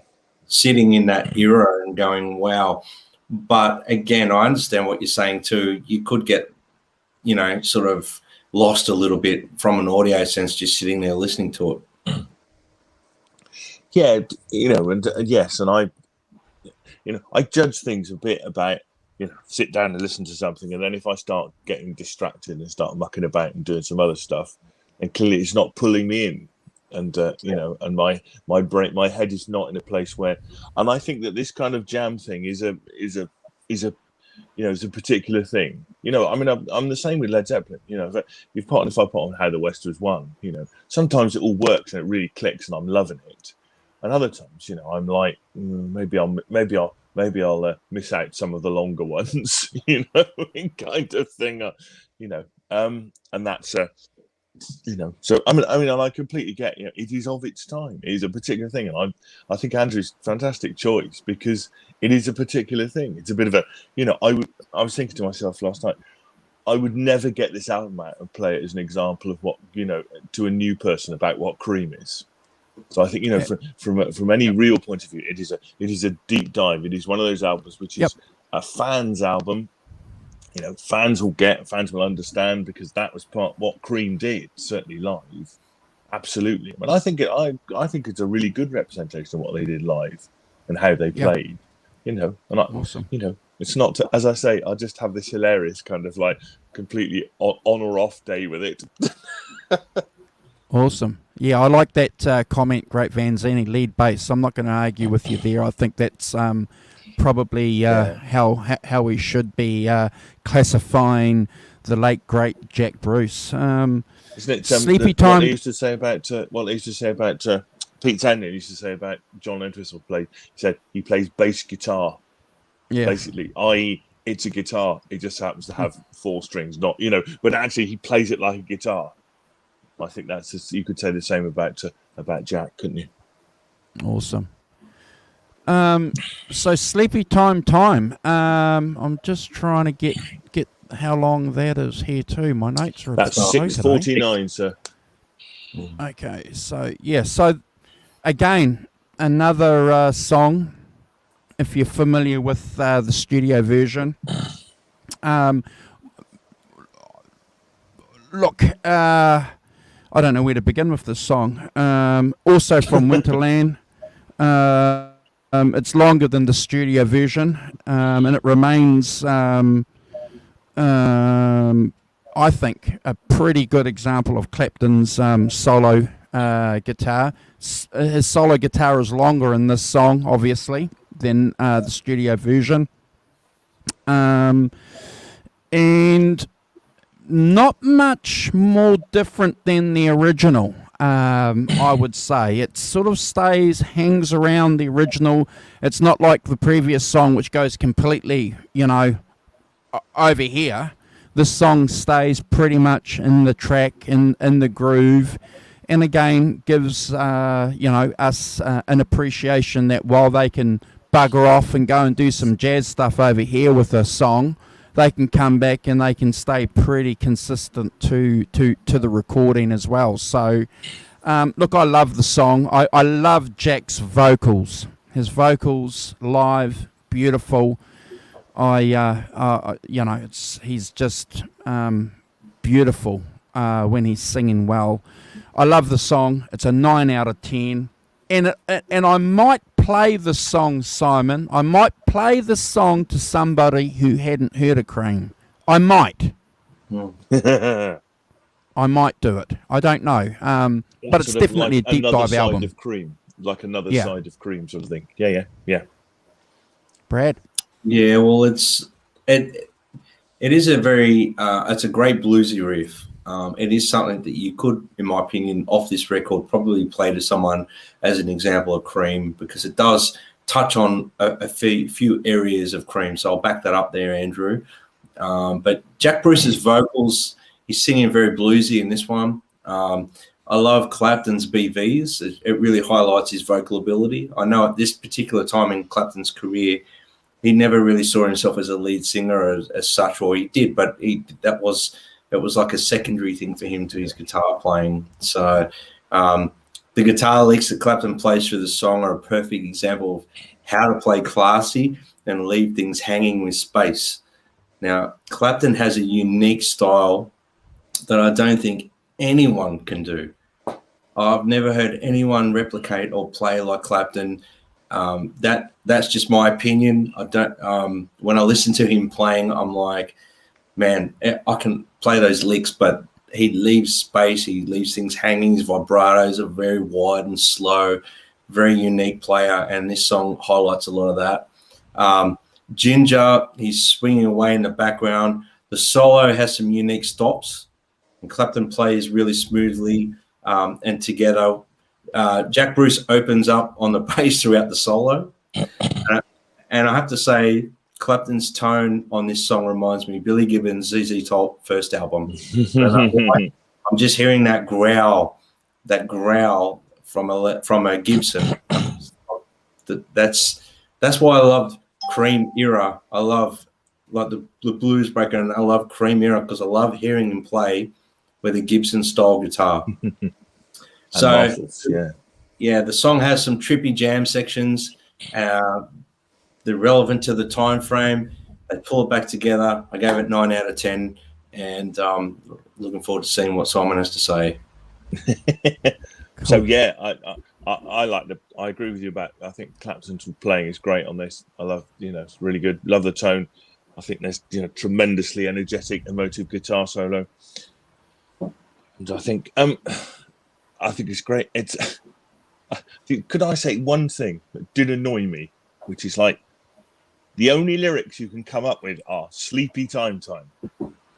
sitting in that era and going, wow. But again, I understand what you're saying too. You could get, you know, sort of lost a little bit from an audio sense, just sitting there listening to it. Yeah, you know, and yes, and I judge things a bit about, you know, sit down and listen to something, and then if I start getting distracted and start mucking about and doing some other stuff, and clearly it's not pulling me in, and you know, and my brain, my head is not in a place where, and I think that this kind of jam thing is a you know, it's a particular thing. You know, I mean, I'm the same with Led Zeppelin. You know, if I put on How the West Was Won, you know, sometimes it all works and it really clicks and I'm loving it, and other times, you know, I'm like, maybe I'll miss out some of the longer ones, you know, kind of thing, you know, and that's you know, so I mean, and I completely get, you know, it is of its time. It is a particular thing, and I think Andrew's fantastic choice because it is a particular thing. It's a bit of a, you know, I was thinking to myself last night, I would never get this album out and play it as an example of what, you know, to a new person about what Cream is. So I think, you know, from any real point of view, it is a deep dive. It is one of those albums which is a fan's album. You know, fans will understand, because that was part what Cream did, certainly live, absolutely. But I think it's a really good representation of what they did live and how they played. You know, and awesome. You know, it's not as I say, I just have this hilarious kind of like completely on or off day with it. Awesome. Yeah, I like that comment, Great Vanzini, lead bass. I'm not going to argue with you there. I think that's probably how we should be classifying the late great Jack Bruce. Isn't it Sleepy Time? What they used to say about Pete Townsend used to say about John Entwistle he said he plays bass guitar. Yeah. Basically, i.e., it's a guitar. It just happens to have 4 strings, not but actually he plays it like a guitar. I think that's you could say the same about Jack, couldn't you? Awesome. So Sleepy Time. I'm just trying to get how long that is here too. My notes are that's 6:49, sir. Okay, so so again another song. If you're familiar with the studio version, look, I don't know where to begin with this song. Also from Winterland. It's longer than the studio version, and it remains, I think, a pretty good example of Clapton's solo guitar. His solo guitar is longer in this song, obviously, than the studio version. And not much more different than the original. I would say it sort of hangs around the original. It's not like the previous song, which goes completely, over here. This song stays pretty much in the track, in the groove, and again gives us an appreciation that while they can bugger off and go and do some jazz stuff over here with a song, they can come back and they can stay pretty consistent to the recording as well. So, look, I love the song. I love Jack's vocals. His vocals live, beautiful. He's just beautiful when he's singing well. I love the song. It's a 9 out of 10. And I might play the song, Simon. I might play the song to somebody who hadn't heard of Cream. I might. I might do it. I don't know. But it's definitely like a deep dive album. Of Cream, like another side of Cream sort of thing. Yeah. Brad? Yeah, well, it is a very it's a great bluesy riff. It is something that you could, in my opinion, off this record, probably play to someone as an example of Cream, because it does touch on a few areas of Cream. So I'll back that up there, Andrew. But Jack Bruce's vocals, he's singing very bluesy in this one. I love Clapton's BVs. It really highlights his vocal ability. I know at this particular time in Clapton's career, he never really saw himself as a lead singer as such, or he did, but it was like a secondary thing for him to his guitar playing. So the guitar licks that Clapton plays through the song are a perfect example of how to play classy and leave things hanging with space. Now, Clapton has a unique style that I don't think anyone can do. I've never heard anyone replicate or play like Clapton. That's just my opinion. I don't. When I listen to him playing, I'm like, man, I can play those licks, but he leaves space. He leaves things hanging. His vibratos are very wide and slow. Very unique player, and this song highlights a lot of that. Ginger, he's swinging away in the background. The solo has some unique stops, and Clapton plays really smoothly and together. Jack Bruce opens up on the bass throughout the solo. And I have to say, Clapton's tone on this song reminds me of Billy Gibbons' ZZ Top first album. I'm just hearing that growl from a Gibson. That's why I love Cream era. I love like the blues breaker, and I love Cream era because I love hearing him play with a Gibson style guitar. So Marshall's, the song has some trippy jam sections. They're relevant to the time frame. They pull it back together. I gave it 9 out of 10, and looking forward to seeing what Simon has to say. So I like I agree with you about. I think Clapton's playing is great on this. I love, it's really good. Love the tone. I think there's tremendously energetic, emotive guitar solo. And I think I think it's great. It's could I say one thing that did annoy me, which is like the only lyrics you can come up with are "sleepy time."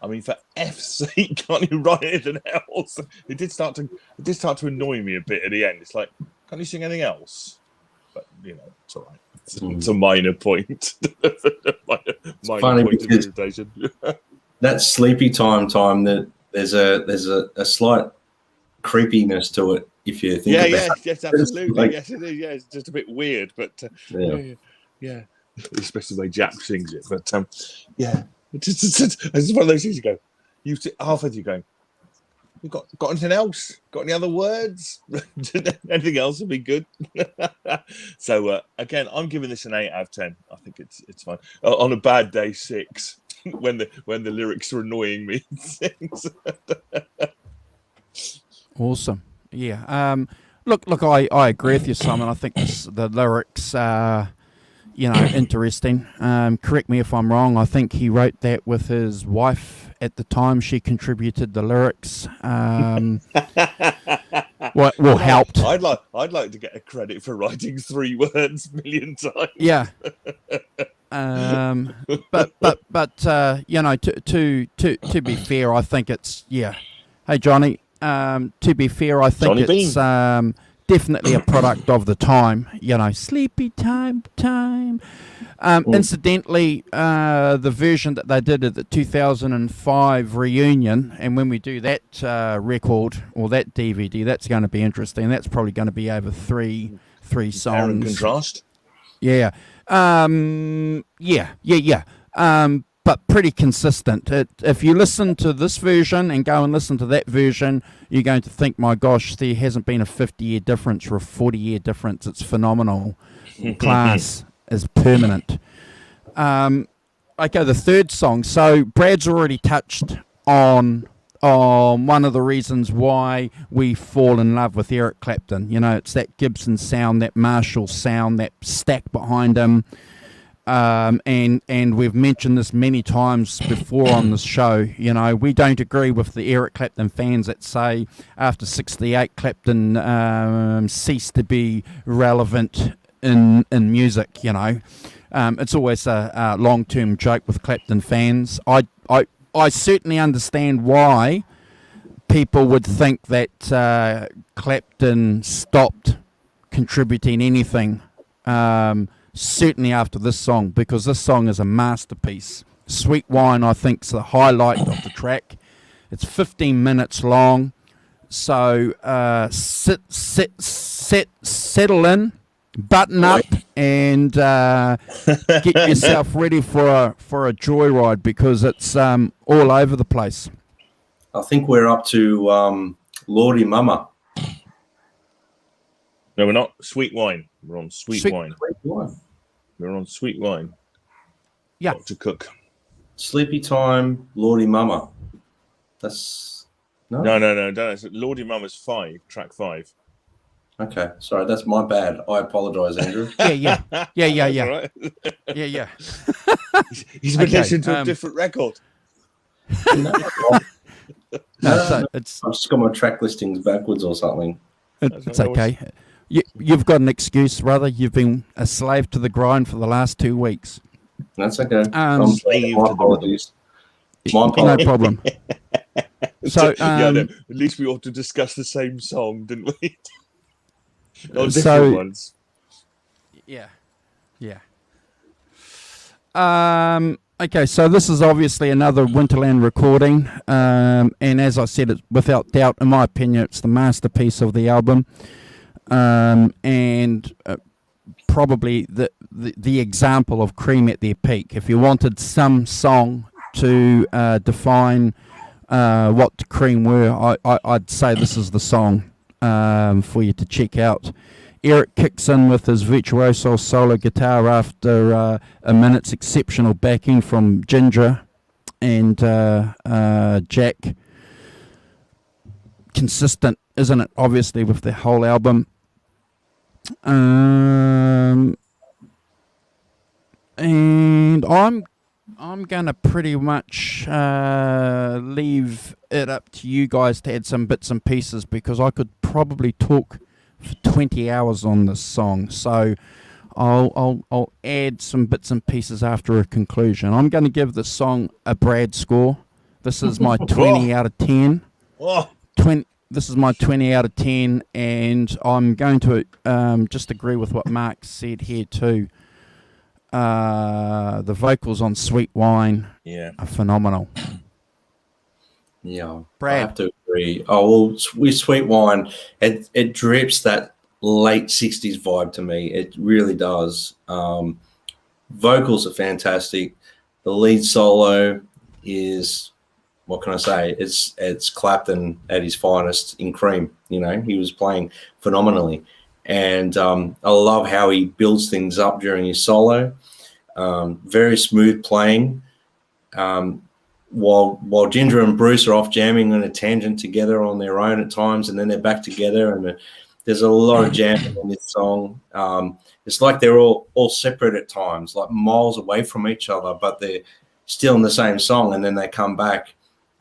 I mean, for F's sake, can't you write anything else? It did start to annoy me a bit at the end. It's like, can't you sing anything else? But it's all right. It's a minor point. minor point of irritation. That sleepy time that there's a slight creepiness to it if you think about it. Yes, absolutely. Like, yes, it is. Yeah, it's just a bit weird, but yeah. Especially the way Jack sings it. But it's one of those things you go, you halfway through going, you got anything else? Got any other words? Anything else would be good. So again, I'm giving this an 8 out of 10. I think it's fine. On a bad day, 6 when the lyrics are annoying me. 6. Awesome. Yeah. Look, I agree with you, Simon. I think the lyrics are, interesting. Correct me if I'm wrong. I think he wrote that with his wife at the time. She contributed the lyrics. Well, helped. I'd like to get a credit for writing 3 words a million times. Yeah. But to be fair, I think it's Hey Johnny. To be fair, I think Johnny it's definitely a product of the time. Sleepy time. Incidentally, the version that they did at the 2005 reunion, and when we do that record or that DVD, that's going to be interesting. That's probably going to be over three songs. Compare and contrast. Yeah. But pretty consistent. If you listen to this version and go and listen to that version, you're going to think, my gosh, there hasn't been a 50-year difference or a 40-year difference. It's phenomenal. Class is permanent. Okay, the third song. So Brad's already touched on one of the reasons why we fall in love with Eric Clapton. It's that Gibson sound, that Marshall sound, that stack behind him. And we've mentioned this many times before on this show. We don't agree with the Eric Clapton fans that say after 68 Clapton ceased to be relevant in music. It's always a long-term joke with Clapton fans. I certainly understand why people would think that Clapton stopped contributing anything. Certainly after this song, because this song is a masterpiece. Sweet Wine, I think, is the highlight of the track. It's 15 minutes long, so settle in, button up, and get yourself ready for a joyride, because it's all over the place. I think we're up to Lordy Mama. No, we're not. Sweet Wine. We're on Sweet Wine. Sweet Wine. We're on Sweet Wine. Yeah. Dr. Cook. Sleepy Time, Lordy Mama. That's no. Lordy Mama's 5, track 5. Okay, sorry, that's my bad. I apologise, Andrew. Yeah. Right. Yeah. He's been listening to a different record. No, it's I've just got my track listings backwards or something. It's okay. You've got an excuse, brother. You've been a slave to the grind for the last 2 weeks. That's okay. My apologies. No problem. So, at least we ought to discuss the same song, didn't we? Not different ones. Yeah. Okay, so this is obviously another Winterland recording, and as I said, it's without doubt, in my opinion, it's the masterpiece of the album, and probably the example of Cream at their peak. If you wanted some song to define what Cream were, I'd say this is the song for you to check out. Eric kicks in with his virtuoso solo guitar after a minute's exceptional backing from Ginger and Jack. Consistent, isn't it? Obviously, with the whole album. And I'm gonna pretty much leave it up to you guys to add some bits and pieces, because I could probably talk for 20 hours on this song. So I'll add some bits and pieces after a conclusion. I'm going to give this song a Brad score. This is my 20 out of 10. Oh. This is my 20 out of 10, and I'm going to just agree with what Mark said here too. The vocals on Sweet Wine are phenomenal. Yeah, Brad. I have to agree. Oh, well, with Sweet Wine, it drips that late 60s vibe to me. It really does. Vocals are fantastic. The lead solo is, what can I say? It's Clapton at his finest in Cream. You know, he was playing phenomenally. And I love how he builds things up during his solo. Very smooth playing. While Ginger and Bruce are off jamming on a tangent together on their own at times, and then they're back together, and there's a lot of jamming in this song. It's like they're all separate at times, like miles away from each other, but they're still in the same song, and then they come back.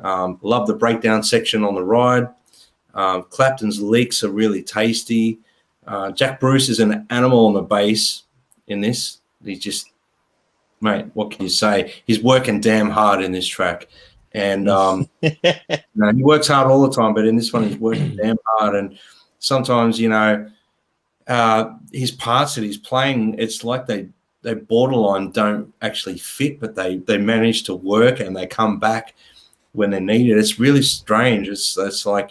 Love the breakdown section on the ride. Clapton's licks are really tasty. Jack Bruce is an animal on the bass in this. He's just, mate, what can you say? He's working damn hard in this track. And he works hard all the time, but in this one he's working damn hard. And sometimes, his parts that he's playing, it's like they borderline don't actually fit, but they manage to work and they come back when they're needed. It's really strange. It's like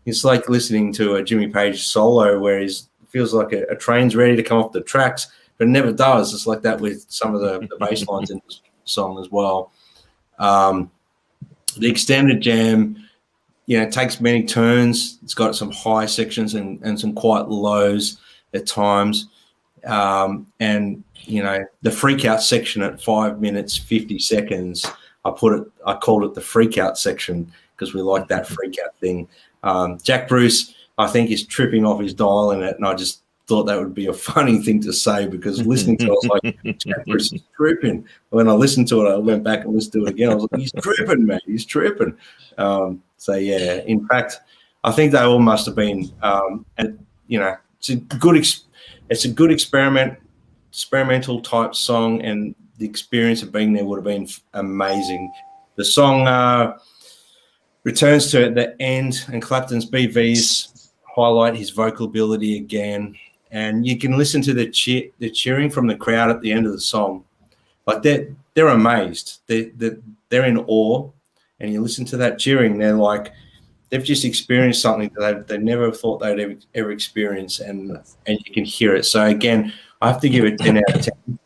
it's like listening to a Jimmy Page solo where he feels like a train's ready to come off the tracks, but it never does. It's like that with some of the bass lines in this song as well. The extended jam, takes many turns. It's got some high sections and some quite lows at times. And the freak out section at 5 minutes 50 seconds, I called it the freak out section because we like that freak out thing. Jack Bruce, I think, is tripping off his dial in it, and I just thought that would be a funny thing to say because listening to it, I was like, Jack Bruce is tripping. When I listened to it, I went back and listened to it again. I was like, he's tripping, man. He's tripping. In fact, I think they all must have been, it's a good experimental type song, and the experience of being there would have been amazing. The song returns to at the end, and Clapton's BVs highlight his vocal ability again. And you can listen to the cheering from the crowd at the end of the song. Like they're amazed. They're in awe. And you listen to that cheering, they're like, they've just experienced something that they never thought they'd ever experience, and you can hear it. So again, I have to give it 10 out of 10.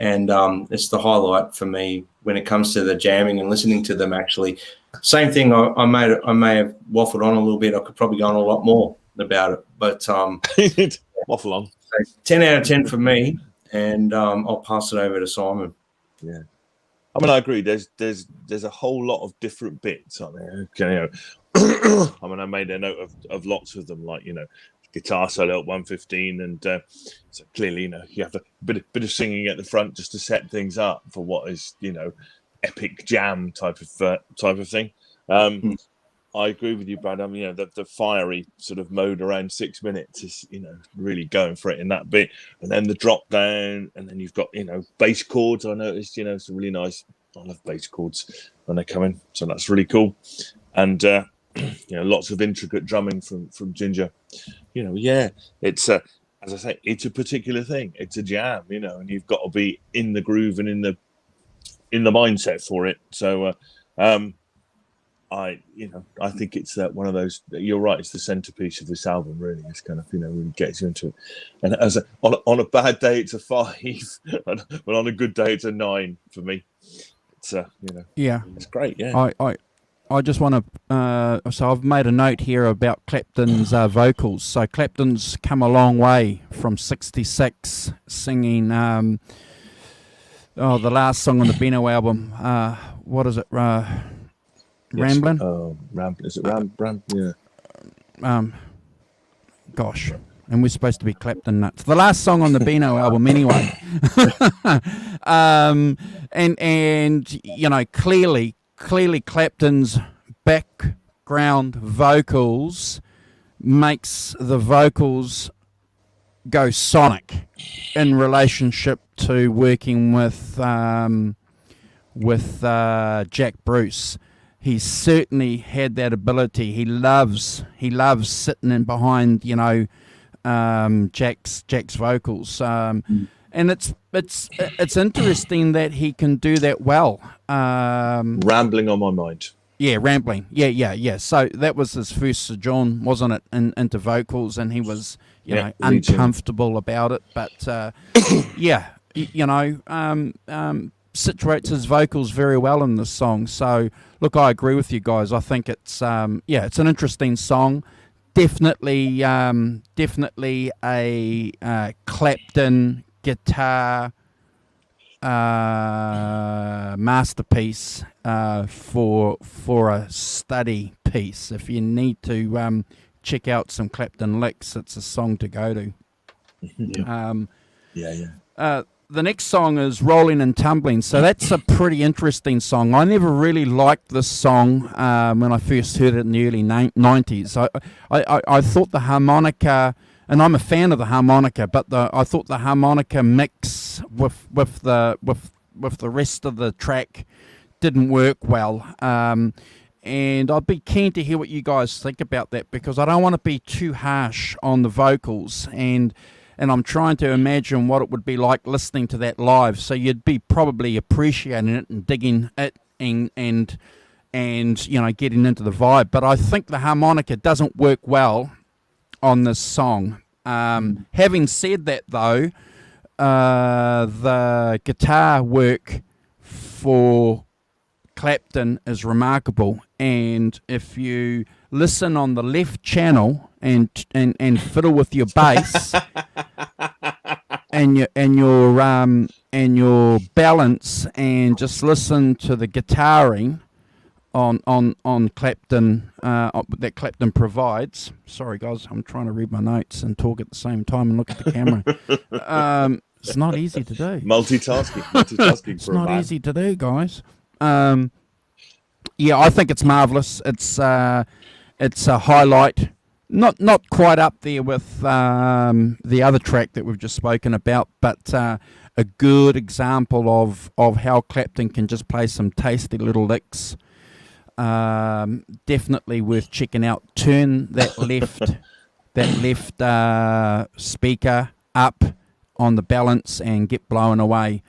And it's the highlight for me when it comes to the jamming and listening to them. Actually, same thing. I may have waffled on a little bit. I could probably go on a lot more about it, but waffle on. So 10 out of 10 for me, and I'll pass it over to Simon. Yeah, I mean, I agree. There's a whole lot of different bits on there. I mean, I made a note of lots of them, like guitar solo at 1:15, and so clearly, you have a bit of singing at the front just to set things up for what is, epic jam type of thing. I agree with you, Brad. I mean, the fiery sort of mode around 6 minutes is, really going for it in that bit, and then the drop down, and then you've got, bass chords. I noticed, it's really nice. I love bass chords when they come in, so that's really cool, and lots of intricate drumming from Ginger. It's as I say, it's a particular thing. It's a jam, and you've got to be in the groove and in the mindset for it. So, I think it's one of those. You're right. It's the centerpiece of this album. Really, it's kind of really gets you into it. And on a bad day, it's a 5, but on a good day, it's a 9 for me. It's it's great. Yeah. I just want to. So I've made a note here about Clapton's vocals. So Clapton's come a long way from '66, singing the last song on the Beano album. What is it? Ramblin'? Is it Ram? Yeah. Gosh. And we're supposed to be Clapton nuts. The last song on the Beano album, anyway. And clearly Clapton's background vocals makes the vocals go sonic in relationship to working with Jack Bruce. He's certainly had that ability. He loves sitting in behind, Jack's vocals. And it's interesting that he can do that well. Rambling on my mind. Yeah, rambling. Yeah. So that was his first sojourn, wasn't it, into vocals, and he was, uncomfortable about it. But situates his vocals very well in this song. So look, I agree with you guys. I think it's it's an interesting song. Definitely a Clapton guitar masterpiece for a study piece. If you need to check out some Clapton licks, it's a song to go to. The next song is Rollin and Tumblin. So that's a pretty interesting song. I never really liked this song when I first heard it in the early 90s. I thought the harmonica, and I'm a fan of the harmonica, but I thought the harmonica mix with the rest of the track didn't work well. And I'd be keen to hear what you guys think about that, because I don't want to be too harsh on the vocals, and I'm trying to imagine what it would be like listening to that live. So you'd be probably appreciating it and digging it and getting into the vibe. But I think the harmonica doesn't work well on this song. Having said that, though, the guitar work for Clapton is remarkable, and if you listen on the left channel and fiddle with your bass and your balance, and just listen to the guitaring on Clapton that Clapton provides. Sorry guys, I'm trying to read my notes and talk at the same time and look at the camera. It's not easy to do. Multitasking. It's not easy to do, guys. I think it's marvelous. It's a highlight. Not quite up there with the other track that we've just spoken about, but a good example of how Clapton can just play some tasty little licks. Definitely worth checking out. Turn that left speaker up on the balance and get blown away.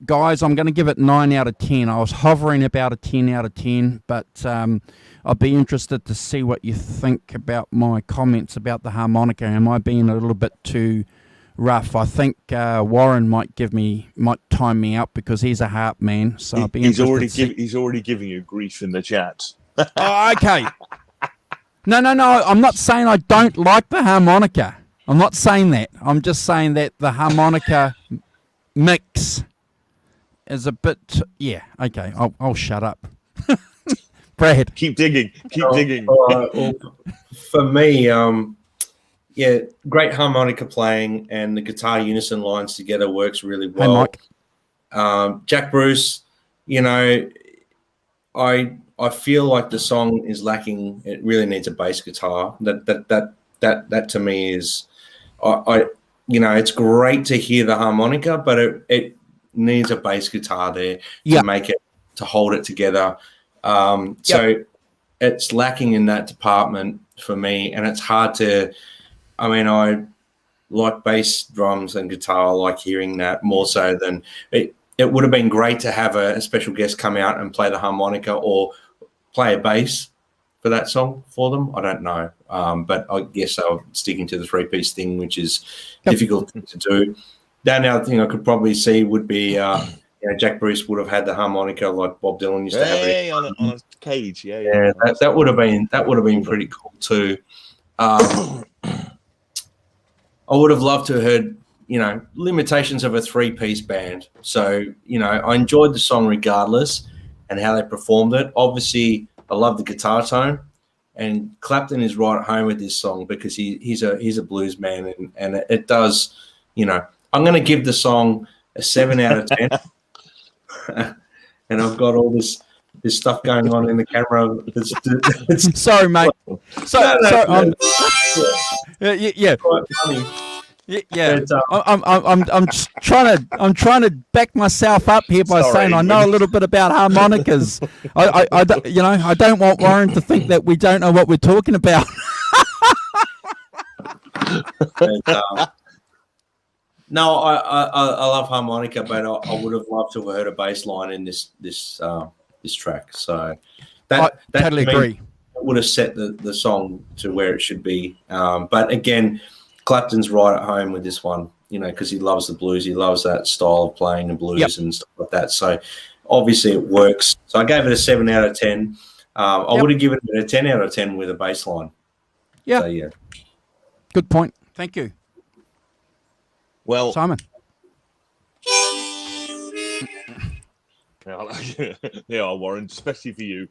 Guys, I'm going to give it 9 out of 10. I was hovering about a 10 out of 10, but I'd be interested to see what you think about my comments about the harmonica. Am I being a little bit too rough? I think Warren might time me out, because he's a harp man. So I'd be interested. He's already giving you grief in the chat. Oh, okay. No. I'm not saying I don't like the harmonica. I'm not saying that. I'm just saying that the harmonica mix is a bit. Yeah. Okay. I'll shut up. Brad, keep digging. Well, for me, great harmonica playing, and the guitar unison lines together works really well. Hey, Mike. Jack Bruce, I feel like the song is lacking. It really needs a bass guitar. That to me is, it's great to hear the harmonica, but it needs a bass guitar there to make it, to hold it together. So it's lacking in that department for me, and it's hard to. I like bass, drums, and guitar. I like hearing that more so than it. It would have been great to have a special guest come out and play the harmonica or play a bass for that song for them. I don't know, but I guess I'm sticking to the three-piece thing, which is difficult to do. The only other thing I could probably see would be, Jack Bruce would have had the harmonica like Bob Dylan used to have it on a cage. That would have been pretty cool too. I would have loved to have heard, limitations of a three-piece band. So, I enjoyed the song regardless and how they performed it. Obviously, I love the guitar tone, and Clapton is right at home with this song because he's a blues man, and it does, I'm going to give the song a 7 out of 10. And I've got all this There's stuff going on in the camera. It's Sorry, mate. Sorry. Yeah. quite funny. Yeah. But, I'm just trying to back myself up here by Sorry, saying I know a little bit about harmonicas. I don't want Warren to think that we don't know what we're talking about. no, I love harmonica, but I would have loved to have heard a bass line in this track. So that totally to me agree. would have set the song to where it should be. But again, Clapton's right at home with this one, because he loves the blues. He loves that style of playing the blues and stuff like that. So obviously it works. So I gave it a 7 out of 10. I would have given it a 10 out of 10 with a bass line. Yeah. So, yeah. Good point. Thank you. Well, Simon. Yeah, Warren, especially for you.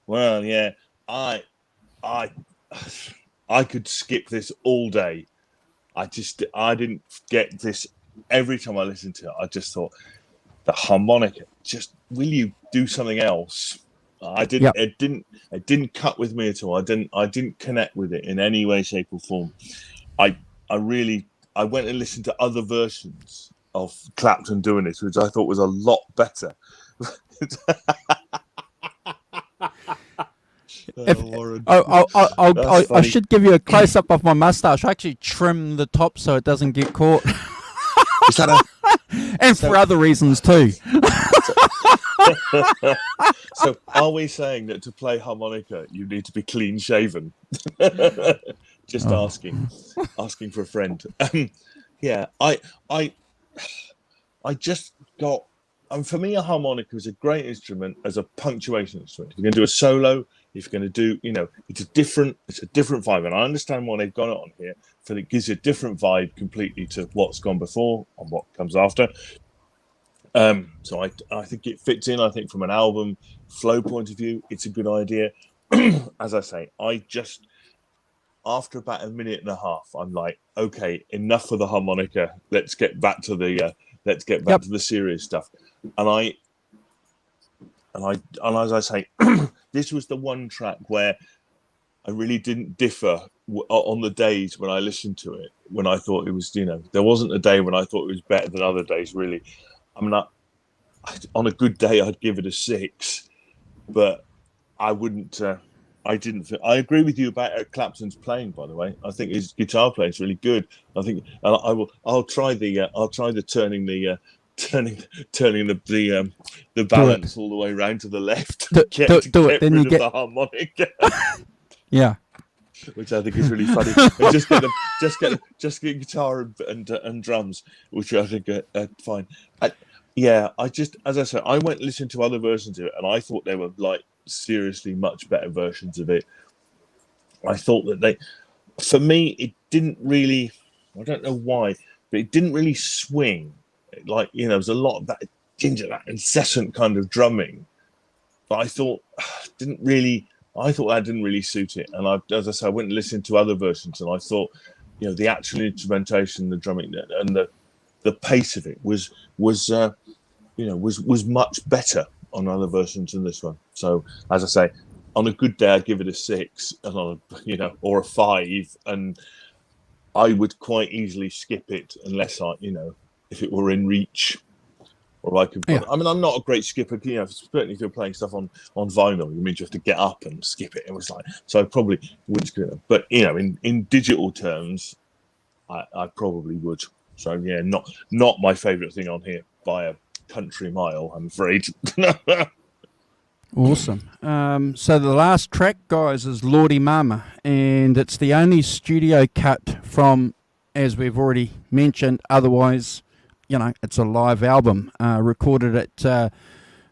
Well, yeah, I could skip this all day. I didn't get this. Every time I listened to it, I just thought the harmonica. Just will you do something else? I didn't. Yep. It didn't cut with me at all. I didn't connect with it in any way, shape, or form. I went and listened to other versions of Clapton doing this, which I thought was a lot better. I should give you a close up of my mustache. I actually trim the top so it doesn't get caught. Is that and for other reasons too. So are we saying that to play harmonica you need to be clean shaven? Just asking for a friend. Yeah, I just got. For me, a harmonica is a great instrument as a punctuation instrument. If you're going to do a solo, if you're going to do, it's a different vibe. And I understand why they've got it on here, for it gives you a different vibe completely to what's gone before and what comes after. So I think it fits in. I think from an album flow point of view, it's a good idea. As I say, after about a minute and a half, I'm like, okay, enough of the harmonica. Let's get back to the to the serious stuff. And as I say, this was the one track where I really didn't differ on the days when I listened to it. When I thought it was, there wasn't a day when I thought it was better than other days. Really, on a good day, I'd give it a 6, but I wouldn't. I didn't. I agree with you about Clapton's playing. By the way, I think his guitar playing is really good. I think I'll try the turning the balance all the way around to the left. Get rid of the harmonica. Yeah, which I think is really funny. And just get guitar and drums, which I think are fine. As I said, I went and listened to other versions of it, and I thought they were like seriously much better versions of it. I thought that for me, it didn't really. I don't know why, but it didn't really swing. Like, there was a lot of that that incessant kind of drumming, but I thought that didn't really suit it. And as I say, I went and listened to other versions, and I thought, the actual instrumentation, the drumming, and the pace of it was much better on other versions than this one. So, as I say, on a good day, I'd give it a 6, and on or a 5, and I would quite easily skip it unless if it were in reach, or I could. Yeah. I mean, I'm not a great skipper. Certainly if you're playing stuff on vinyl, you have to get up and skip it. It was like, so I probably would skip it. But in digital terms, I probably would. So yeah, not my favourite thing on here by a country mile, I'm afraid. Awesome. So the last track, guys, is Lordy Mama, and it's the only studio cut from, as we've already mentioned. Otherwise, it's a live album recorded at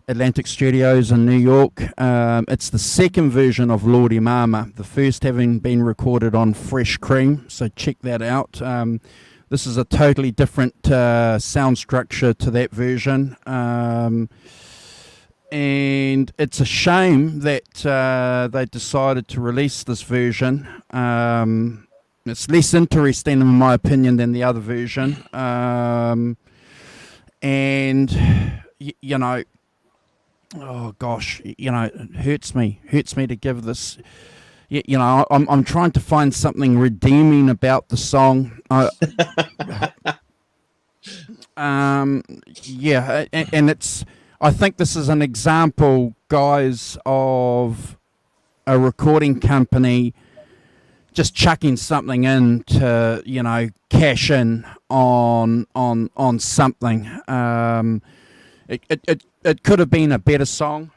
Atlantic Studios in New York. It's the second version of Lordy Mama, the first having been recorded on Fresh Cream, so check that out. This is a totally different sound structure to that version. And it's a shame that they decided to release this version. It's less interesting, in my opinion, than the other version. And, oh gosh, you know, it hurts me to give this. You know, I'm trying to find something redeeming about the song. Yeah, and it's. I think this is an example, guys, of a recording company just chucking something in to, you know, cash in on something. It could have been a better song.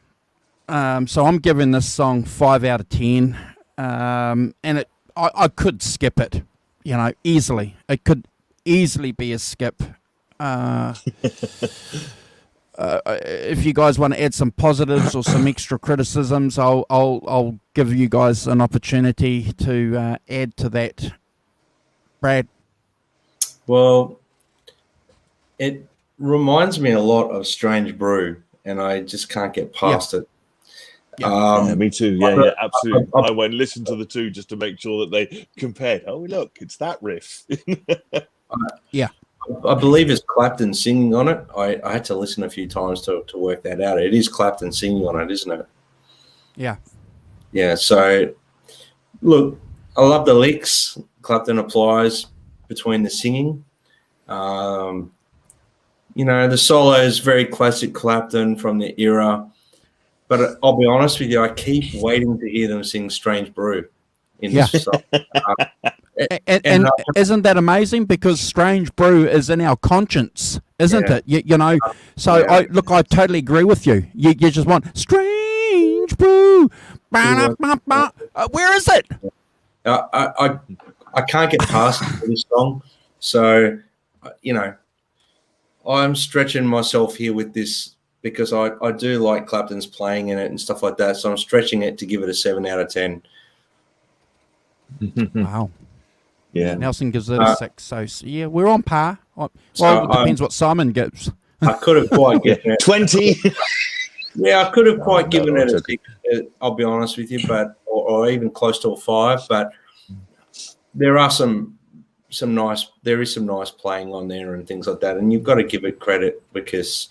So I'm giving this song 5 out of 10. And I could skip it, you know, easily. It could easily be a skip. If you guys want to add some positives or some extra criticisms, I'll give you guys an opportunity to add to that. Brad. Well, it reminds me a lot of Strange Brew, and I just can't get past it. Yeah, me too. Yeah, absolutely. I went and listened to the two just to make sure that they compared. Oh, look, it's that riff. Yeah. I believe it's Clapton singing on it. I had to listen a few times to work that out. It is Clapton singing on it, isn't it? Yeah. Yeah, so, look, I love the licks Clapton applies between the singing. You know, the solo is very classic Clapton from the era. But I'll be honest with you, I keep waiting to hear them sing Strange Brew in this song. And isn't that amazing? Because Strange Brew is in our conscience, isn't it? You know, so I totally agree with you. You just want Strange Brew. Where is it? I can't get past this song. So, you know, I'm stretching myself here with this because I do like Clapton's playing in it and stuff like that. So I'm stretching it to give it a 7 out of 10. Wow. Yeah. Nelson gives it a 6. So, yeah, we're on par. Well, it depends what Simon gives. I could have quite given it 20. Yeah, I could have quite given it a 6, I'll be honest with you, but or even close to a 5. But there are some nice playing on there and things like that, and you've got to give it credit because,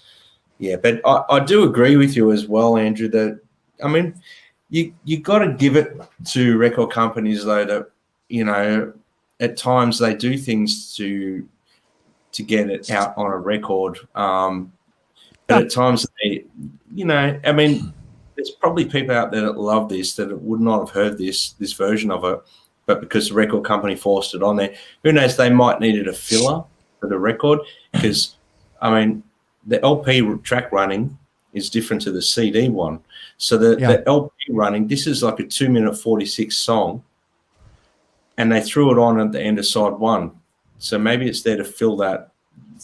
yeah. But I do agree with you as well, Andrew. That I mean, you got to give it to record companies though that, you know, at times they do things to get it out on a record. But at times they, you know, I mean, there's probably people out there that love this that would not have heard this version of it, but because the record company forced it on there, who knows? They might needed a filler for the record because, I mean, the LP track running is different to the CD one. So the LP running, this is like a 2-minute 46 song, and they threw it on at the end of side 1. So maybe it's there to fill that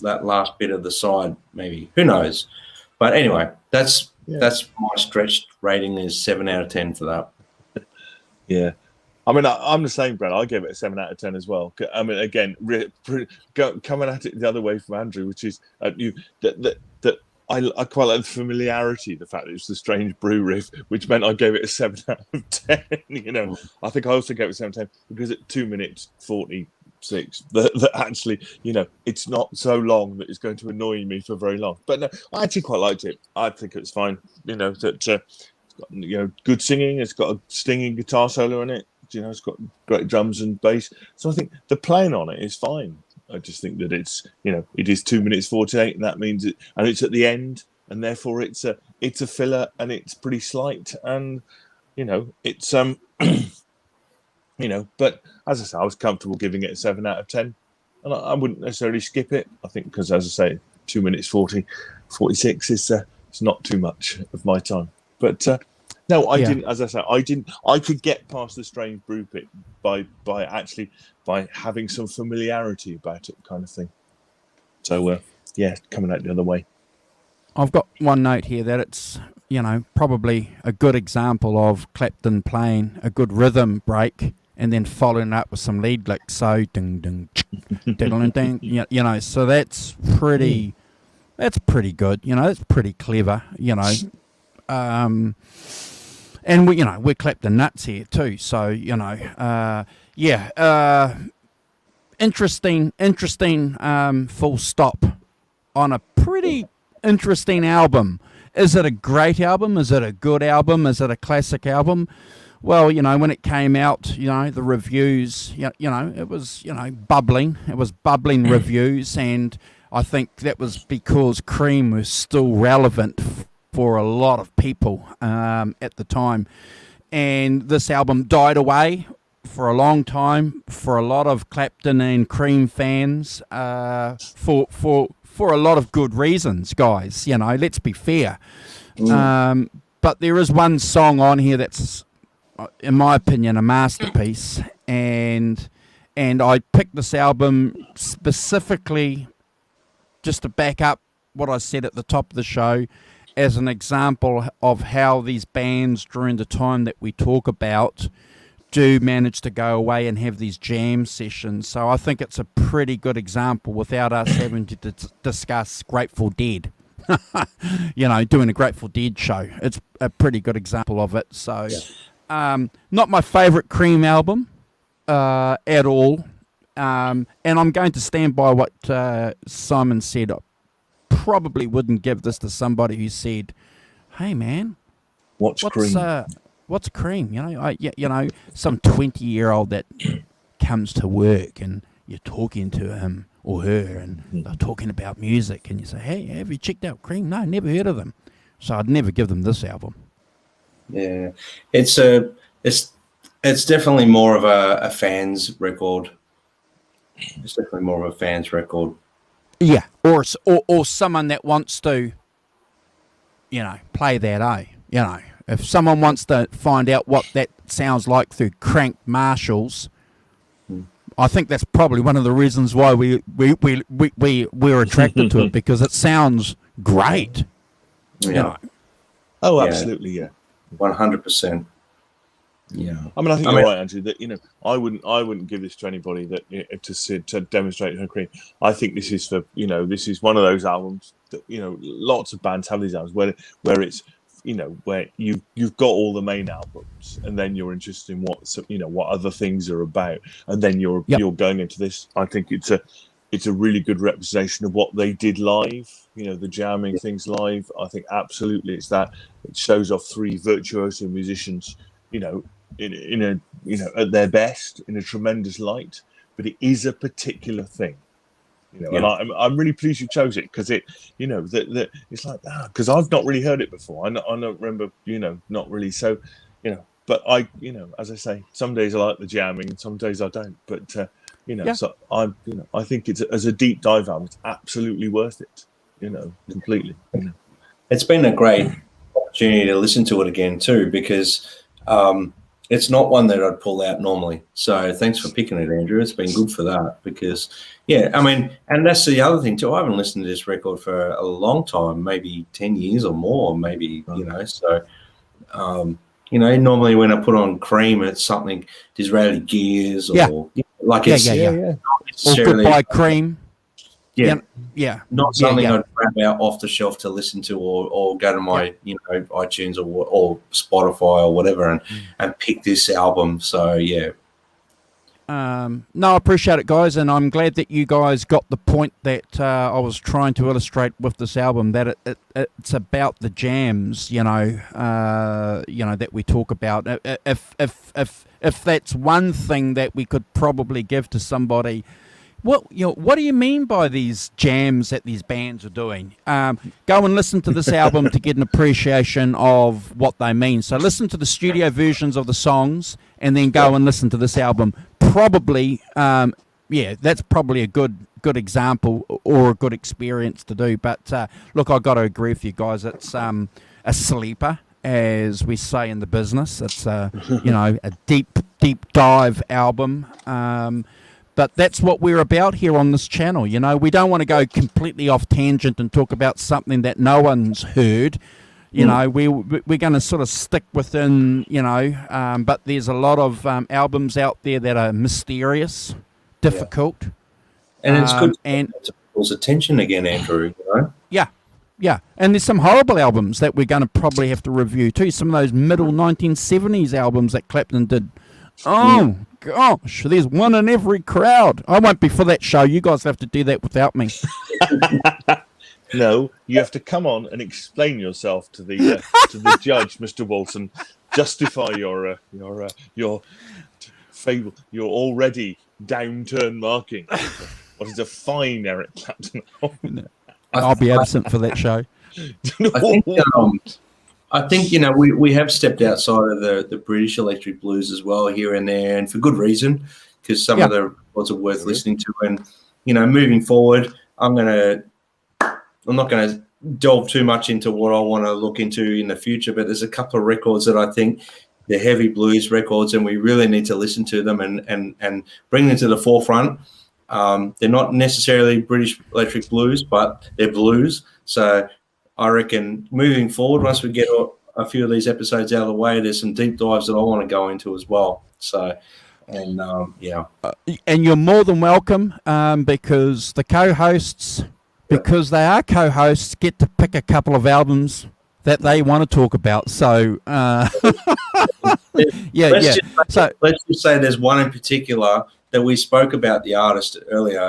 last bit of the side, maybe. Who knows? But anyway, that's my stretched rating is 7 out of 10 for that. Yeah. I mean, I'm the same, Brad. I gave it a 7 out of 10 as well. I mean, again, coming at it the other way from Andrew, which is that I quite like the familiarity, the fact that it was the Strange Brew riff, which meant I gave it a 7 out of 10. You know, I think I also gave it 7 out of 10 because at 2 minutes 46, that actually, you know, it's not so long that it's going to annoy me for very long. But no, I actually quite liked it. I think it's fine. You know, that it's got, you know, good singing. It's got a stinging guitar solo in it. You know, it's got great drums and bass. So I think the playing on it is fine. I just think that it's, you know, it is 2 minutes 48, and that means it, and it's at the end, and therefore it's a filler, and it's pretty slight, and you know, it's you know. But as I say, I was comfortable giving it a 7 out of 10, and I wouldn't necessarily skip it. I think because, as I say, 2 minutes 46 is it's not too much of my time, but. No, I didn't. As I said, I didn't. I could get past the Strange Brew bit by having some familiarity about it, kind of thing. So, coming out the other way. I've got one note here that it's, you know, probably a good example of Clapton playing a good rhythm break and then following up with some lead licks. So, ding ding, ding ding. You know, so that's pretty good. You know, it's pretty clever. You know. And we're Clapton nuts here too. So, you know, interesting, full stop on a pretty interesting album. Is it a great album? Is it a good album? Is it a classic album? Well, when it came out, the reviews, it was, bubbling. It was bubbling reviews, and I think that was because Cream was still relevant for a lot of people at the time. And this album died away for a long time for a lot of Clapton and Cream fans for a lot of good reasons, guys. Let's be fair. But there is one song on here that's, in my opinion, a masterpiece, and I picked this album specifically just to back up what I said at the top of the show as an example of how these bands during the time that we talk about do manage to go away and have these jam sessions. So I think it's a pretty good example without us having to discuss Grateful Dead. Doing a Grateful Dead show. It's a pretty good example of it. So not my favourite Cream album at all. And I'm going to stand by what Simon said. I probably wouldn't give this to somebody who said, "Hey man, what's Cream? What's Cream?" Some 20-year-old that comes to work and you're talking to him or her and they're talking about music and you say, "Hey, have you checked out Cream?" No, never heard of them. So I'd never give them this album. Yeah, it's definitely more of a fan's record. It's definitely more of a fan's record. Yeah, or someone that wants to, play that, if someone wants to find out what that sounds like through cranked Marshalls, I think that's probably one of the reasons why we're attracted to it, because it sounds great. Yeah. Oh, absolutely, yeah. 100%. Yeah, I think you're right, Andrew. That I wouldn't give this to anybody that to demonstrate her Cream. I think this is for this is one of those albums that lots of bands have these albums where it's where you've got all the main albums and then you're interested in what other things are about, and then you're going into this. I think it's a really good representation of what they did live. The jamming things live. I think absolutely it's that. It shows off three virtuoso musicians. In a at their best, in a tremendous light, but it is a particular thing, and I'm really pleased you chose it, because it, that it's like that, because I've not really heard it before. I don't remember, not really. So, but I, as I say, some days I like the jamming, and some days I don't. But so I think it's as a deep dive album, it's absolutely worth it. Completely. It's been a great opportunity to listen to it again too, because. It's not one that I'd pull out normally. So thanks for picking it, Andrew. It's been good for that, because, and that's the other thing too. I haven't listened to this record for a long time, maybe 10 years or more, maybe, So, normally when I put on Cream, it's something Disraeli Gears or like it's or Goodbye Cream. Yeah. Not something I'd grab out off the shelf to listen to, or go to my, iTunes or Spotify or whatever and pick this album. So, yeah. No, I appreciate it, guys, and I'm glad that you guys got the point that I was trying to illustrate with this album, that it's about the jams, that we talk about. If that's one thing that we could probably give to somebody. What do you mean by these jams that these bands are doing? Go and listen to this album to get an appreciation of what they mean. So listen to the studio versions of the songs, and then go and listen to this album. Probably, that's probably a good example or a good experience to do. But look, I've got to agree with you guys. It's a sleeper, as we say in the business. It's a deep dive album. But that's what we're about here on this channel. We don't want to go completely off tangent and talk about something that no one's heard. We're going to sort of stick within, but there's a lot of albums out there that are mysterious, difficult. And it's good to people's attention again, Andrew, Yeah. And there's some horrible albums that we're going to probably have to review too. Some of those middle 1970s albums that Clapton did. Oh, gosh, there's one in every crowd. I won't be for that show. You guys have to do that without me. No, you have to come on and explain yourself to the judge, Mr. Walton. Justify your fable, your already downturn marking. What is a fine Eric Clapton? I'll be absent for that show. I think we have stepped outside of the British electric blues as well here and there, and for good reason, because some of the records are worth listening to. And moving forward, I'm not going to delve too much into what I want to look into in the future, but there's a couple of records that I think they're heavy blues records, and we really need to listen to them and bring them to the forefront. They're not necessarily British electric blues, but they're blues. So I reckon moving forward, once we get a few of these episodes out of the way, there's some deep dives that I want to go into as well. So, and you're more than welcome, because the co-hosts, because they are co-hosts, get to pick a couple of albums that they want to talk about. So, let's just say there's one in particular that we spoke about the artist earlier,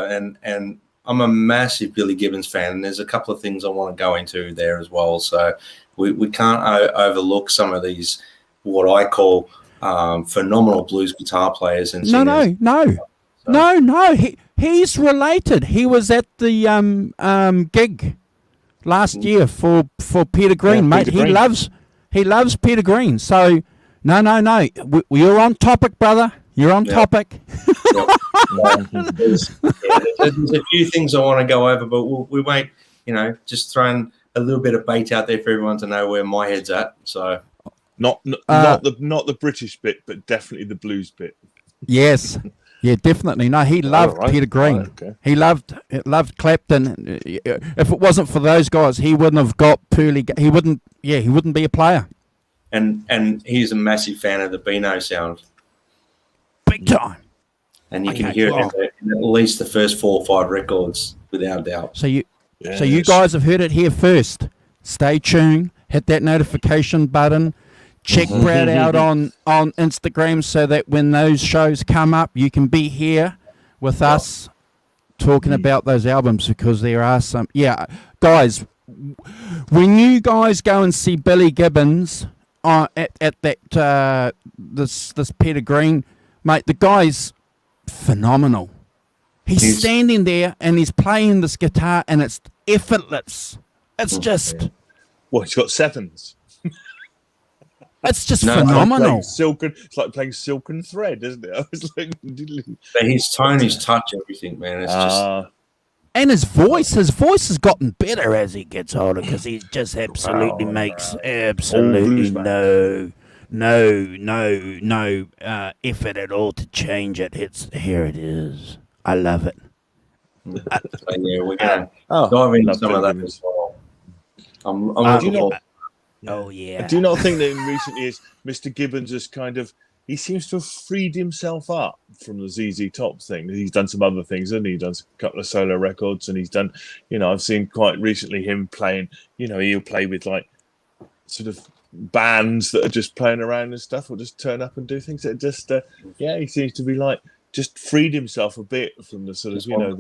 and I'm a massive Billy Gibbons fan, and there's a couple of things I want to go into there as well. So we can't overlook some of these, what I call phenomenal blues guitar players and singers. No. He's related. He was at the gig last year for Peter Green, mate. He loves Peter Green. So no. You're on topic, brother. You're on topic. There's a few things I want to go over, but we might, just throwing a little bit of bait out there for everyone to know where my head's at. So not the British bit, but definitely the blues bit. Yes. Yeah, definitely. No, he loved Peter Green. Okay. He loved Clapton. If it wasn't for those guys, he wouldn't have got Pearly. He wouldn't be a player. And he's a massive fan of the Beano sound. Big time. And you can hear it in at least the first 4 or 5 records, without doubt. So you guys have heard it here first. Stay tuned. Hit that notification button. Check Brad out on Instagram so that when those shows come up, you can be here with us talking about those albums, because there are some. Yeah, guys, when you guys go and see Billy Gibbons at that this Peter Green, mate, the guy's phenomenal. He's standing there and he's playing this guitar, and it's effortless. It's just. Well, he's got sevens. It's just phenomenal. It's like playing Silken Thread, isn't it? I was like, his tone, his touch, everything, man. It's just. And his voice has gotten better as he gets older, because he just absolutely makes absolutely no effort at all to change it. Here it is. I love it. We're going to dive into some of that as well. I'm looking forward. Oh, yeah. I do not think that in recent years, Mr. Gibbons has he seems to have freed himself up from the ZZ Top thing. He's done some other things, hasn't he? He's done a couple of solo records, and he's done, I've seen quite recently him playing, he'll play with like sort of bands that are just playing around and stuff, or just turn up and do things that just, he seems to be like, just freed himself a bit from the sort of, just go out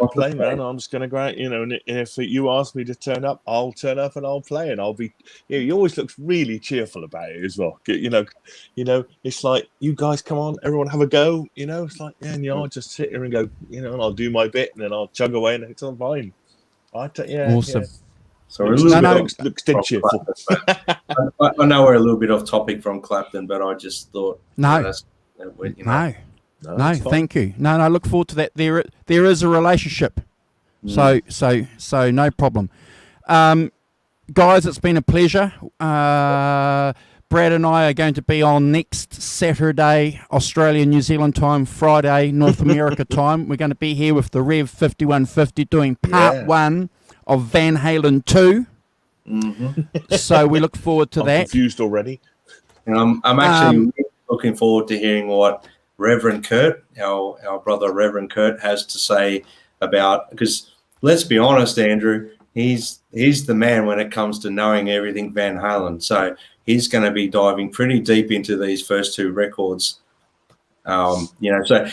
and play, man. I'm just going to go out, and if you ask me to turn up, I'll turn up and I'll play, and I'll be, he always looks really cheerful about it as well. It's like, you guys come on, everyone have a go, it's like, I'll just sit here and go, and I'll do my bit, and then I'll chug away, and it's all fine. Awesome. Yeah. So looks dead cheerful. I know we're a little bit off topic from Clapton, but I just thought, No, thank you. No, I look forward to that. There is a relationship, so no problem. Guys, it's been a pleasure. Brad and I are going to be on next Saturday, Australia, New Zealand time, Friday, North America time. We're going to be here with the Rev 5150 doing part 1 of Van Halen 2. So we look forward to that. Confused already. And I'm actually looking forward to hearing what Reverend Kurt, our brother Reverend Kurt, has to say about, because let's be honest, Andrew, he's the man when it comes to knowing everything Van Halen. So he's going to be diving pretty deep into these first 2 records. So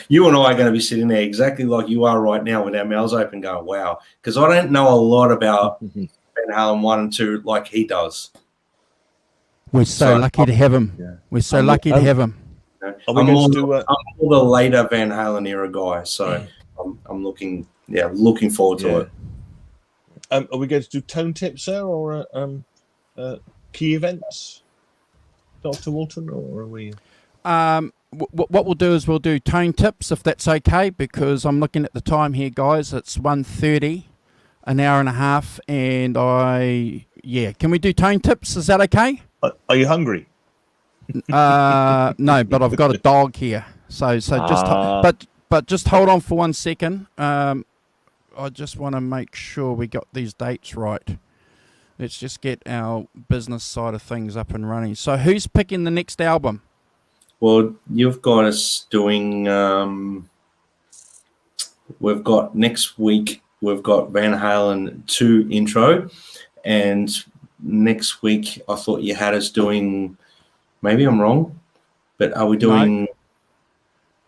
you and I are going to be sitting there exactly like you are right now with our mouths open going, wow, because I don't know a lot about Van Halen 1 and 2 like he does. We're so lucky to have him. Yeah. We're so lucky to have him. Are we going to do I'm more the later Van Halen era guy, so I'm looking forward to it. Are we going to do tone tips, sir, or key events, Dr. Walton, or are we? What we'll do is we'll do tone tips, if that's okay, because I'm looking at the time here, guys. It's 1:30, an hour and a half, and can we do tone tips? Is that okay? Are you hungry? No, but I've got a dog here, so just hold on for 1 second. I just want to make sure we got these dates right. Let's just get our business side of things up and running. So who's picking the next album? Well, you've got us doing. We've got next week. We've got Van Halen 2 intro, and next week I thought you had us doing. Maybe I'm wrong, but are we doing? No.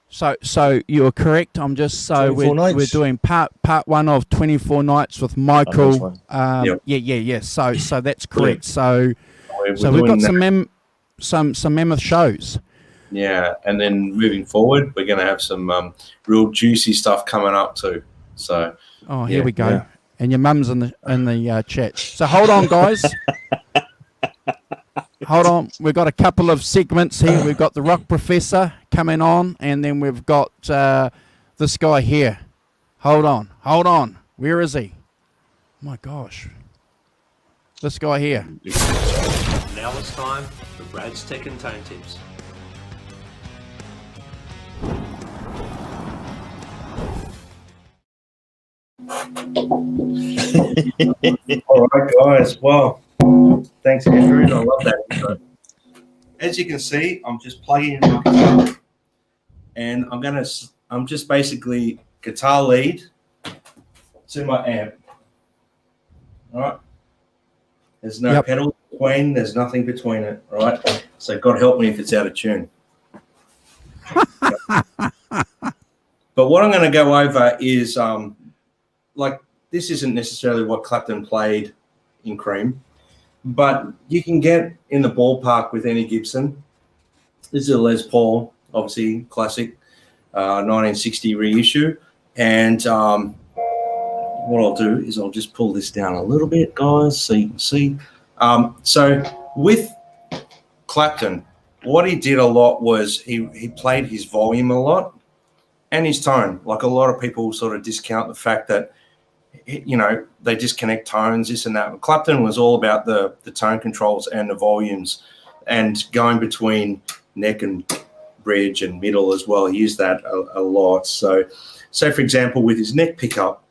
So you're correct. I'm just we're doing part 1 of 24 Nights with Michael. Yeah. So that's correct. So we've got some mammoth shows. Yeah, and then moving forward, we're going to have some real juicy stuff coming up too. So, here we go. Yeah. And your mum's in the chat. So hold on, guys. Hold on. We've got a couple of segments here. We've got the Rock Professor coming on, and then we've got this guy here. Hold on. Where is he? Oh my gosh. This guy here. Now it's time for Brad's Tech and Tone Tips. All right, guys. Well, thanks, Andrew. I love that intro. As you can see, I'm just plugging in my guitar, and I'm just basically guitar lead to my amp. All right. There's no pedals between. There's nothing between it. All right. So God help me if it's out of tune. But what I'm going to go over is this isn't necessarily what Clapton played in Cream, but you can get in the ballpark with any Gibson. This is a Les Paul, obviously classic, 1960 reissue. And what I'll do is I'll just pull this down a little bit, guys, so you can see. So with Clapton, what he did a lot was he played his volume a lot and his tone. Like a lot of people sort of discount the fact that, they disconnect tones, this and that. But Clapton was all about the tone controls and the volumes and going between neck and bridge and middle as well. He used that a lot. So for example, with his neck pickup,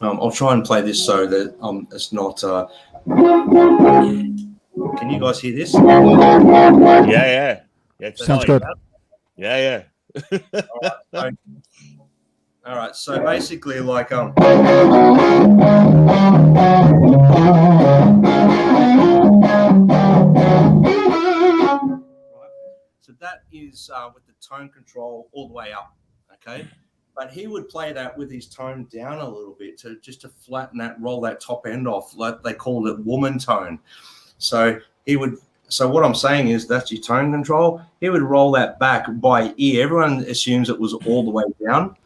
I'll try and play this so that it's not... Can you guys hear this? Yeah. Sounds good. Yeah. All right, so basically so that is with the tone control all the way up, okay? But he would play that with his tone down a little bit to flatten that, roll that top end off, like they called it woman tone. So what I'm saying is that's your tone control. He would roll that back by ear. Everyone assumes it was all the way down.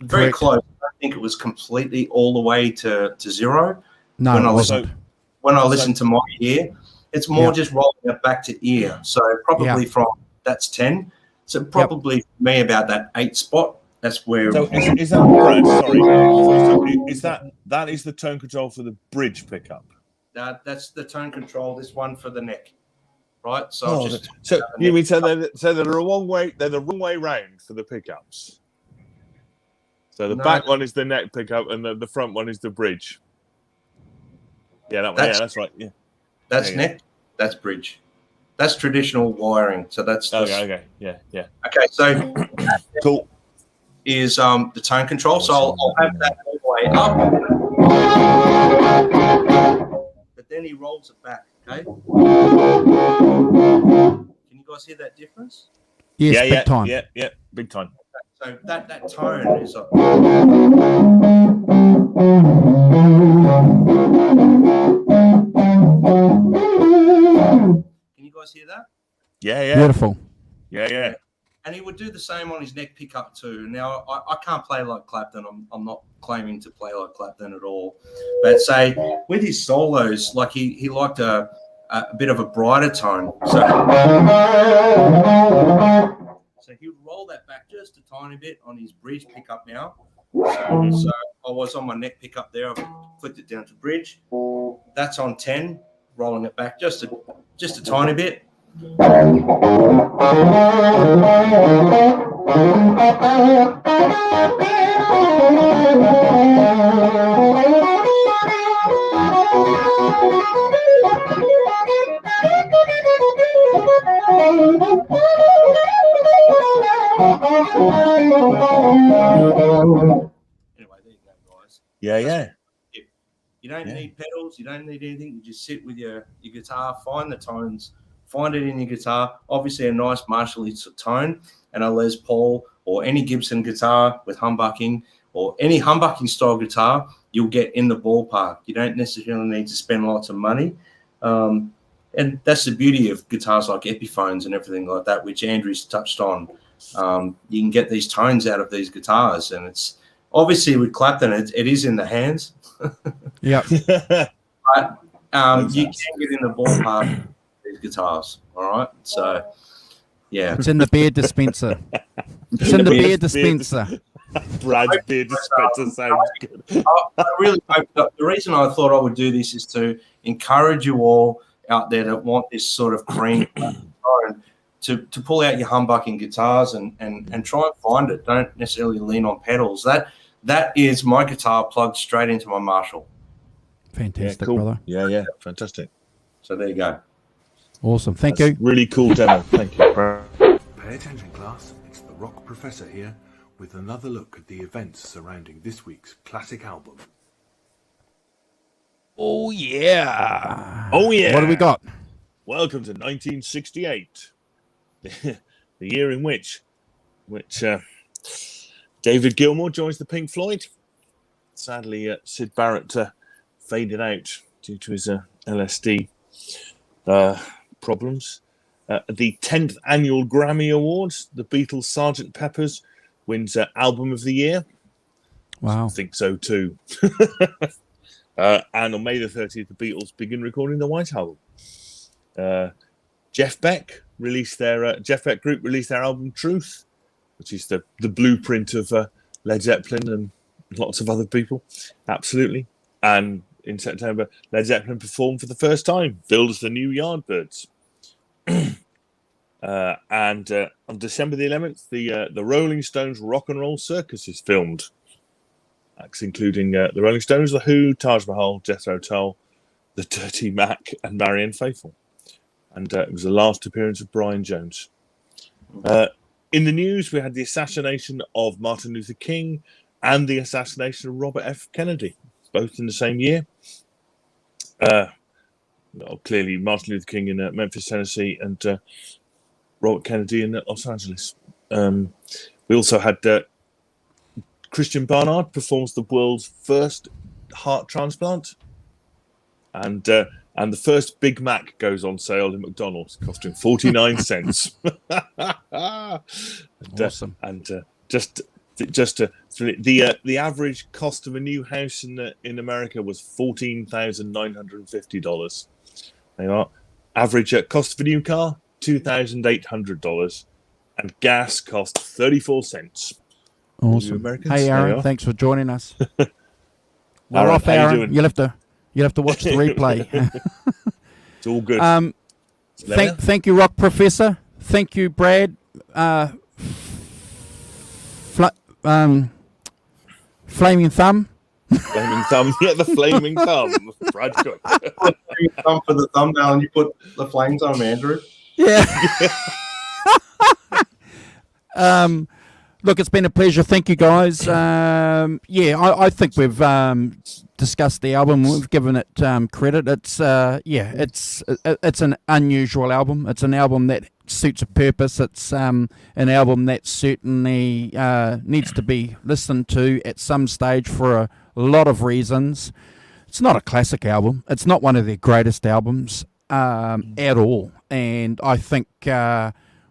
Very Correct. close. I think it was completely all the way to zero. No, it wasn't. When I listen to my ear, it's more just rolling it back to ear. So probably from that's 10. So probably for me about that 8 spot. That's where. So is that Brad? Sorry, is that is the tone control for the bridge pickup? That's the tone control. This one for the neck, right? So you mean so they're the wrong way? They're the wrong way round for the pickups. So the back one is the neck pickup, and the front one is the bridge. Yeah, that one. That's right. Yeah, that's neck. That's bridge. That's traditional wiring. So that's okay. Yeah. Okay, so cool. Is the tone control. So I'll have that all the way up, but then he rolls it back. Okay. Can you guys hear that difference? Yes, big time. Yeah, big time. So that tone is like, can you guys hear that? Yeah. Beautiful. Yeah. And he would do the same on his neck pickup too. Now, I can't play like Clapton. I'm not claiming to play like Clapton at all. But say with his solos, like he liked a bit of a brighter tone. So he would roll that back just a tiny bit on his bridge pickup now. So I was on my neck pickup there. I've flipped it down to bridge. That's on 10, rolling it back just a tiny bit. Anyway, there you go, guys. Yeah. You don't need pedals. You don't need anything. You just sit with your guitar, find the tones, find it in your guitar. Obviously, a nice Marshall tone and a Les Paul or any Gibson guitar with humbucking or any humbucking style guitar, you'll get in the ballpark. You don't necessarily need to spend lots of money. And that's the beauty of guitars like Epiphones and everything like that, which Andrew's touched on. You can get these tones out of these guitars, and it's obviously with Clapton, it is in the hands. Yeah. But you can get in the ballpark with these guitars. All right. So, yeah. It's in the beer dispenser. It's in the beer dispenser. Brad's beer dispenser sounds good. I really hope that the reason I thought I would do this is to encourage you all out there that want this sort of cream tone to pull out your humbucking guitars and try and find it. Don't necessarily lean on pedals. That is my guitar plugged straight into my Marshall. Fantastic, cool. brother. Yeah, fantastic. So there you go. Awesome. Thank you. Really cool demo. Thank you. Pay attention, class. It's the Rock Professor here with another look at the events surrounding this week's classic album. Oh, yeah. Oh, What do we got? Welcome to 1968, the year in which David Gilmour joins the Pink Floyd. Sadly, Syd Barrett faded out due to his LSD problems. The 10th annual Grammy Awards, the Beatles' Sgt. Pepper's wins Album of the Year. Wow. I think so too. And on May the 30th, the Beatles begin recording the White Album. Jeff Beck Group released their album Truth, which is the blueprint of Led Zeppelin and lots of other people. Absolutely. And in September, Led Zeppelin performed for the first time, billed as the New Yardbirds. And on December the 11th, the Rolling Stones Rock and Roll Circus is filmed. Acts including the Rolling Stones, The Who, Taj Mahal, Jethro Tull, The Dirty Mac, and Marianne Faithfull. And it was the last appearance of Brian Jones. In the news, we had the assassination of Martin Luther King and the assassination of Robert F. Kennedy, both in the same year. Clearly, Martin Luther King in Memphis, Tennessee, and Robert Kennedy in Los Angeles. We also had Christian Barnard performs the world's first heart transplant, and the first Big Mac goes on sale in McDonald's, costing 49 cents. Awesome. The average cost of a new house in America was $14,950. They are average cost of a new car $2,800, and gas cost 34 cents. Awesome. Hey, Aaron, thanks for joining us. We're Aaron, off, how you Aaron. doing? You'll have to watch the replay. It's all good. Thank you, Rock Professor. Thank you, Brad. Flaming Thumb. Flaming Thumb. Yeah, the Flaming Thumb. Brad Cook. Thumb for the thumbnail, and you put the flames on them, Andrew. Yeah. Look, it's been a pleasure. Thank you, guys. I think we've discussed the album. We've given it credit. It's an unusual album. It's an album that suits a purpose. It's an album that certainly needs to be listened to at some stage for a lot of reasons. It's not a classic album. It's not one of their greatest albums at all. And I think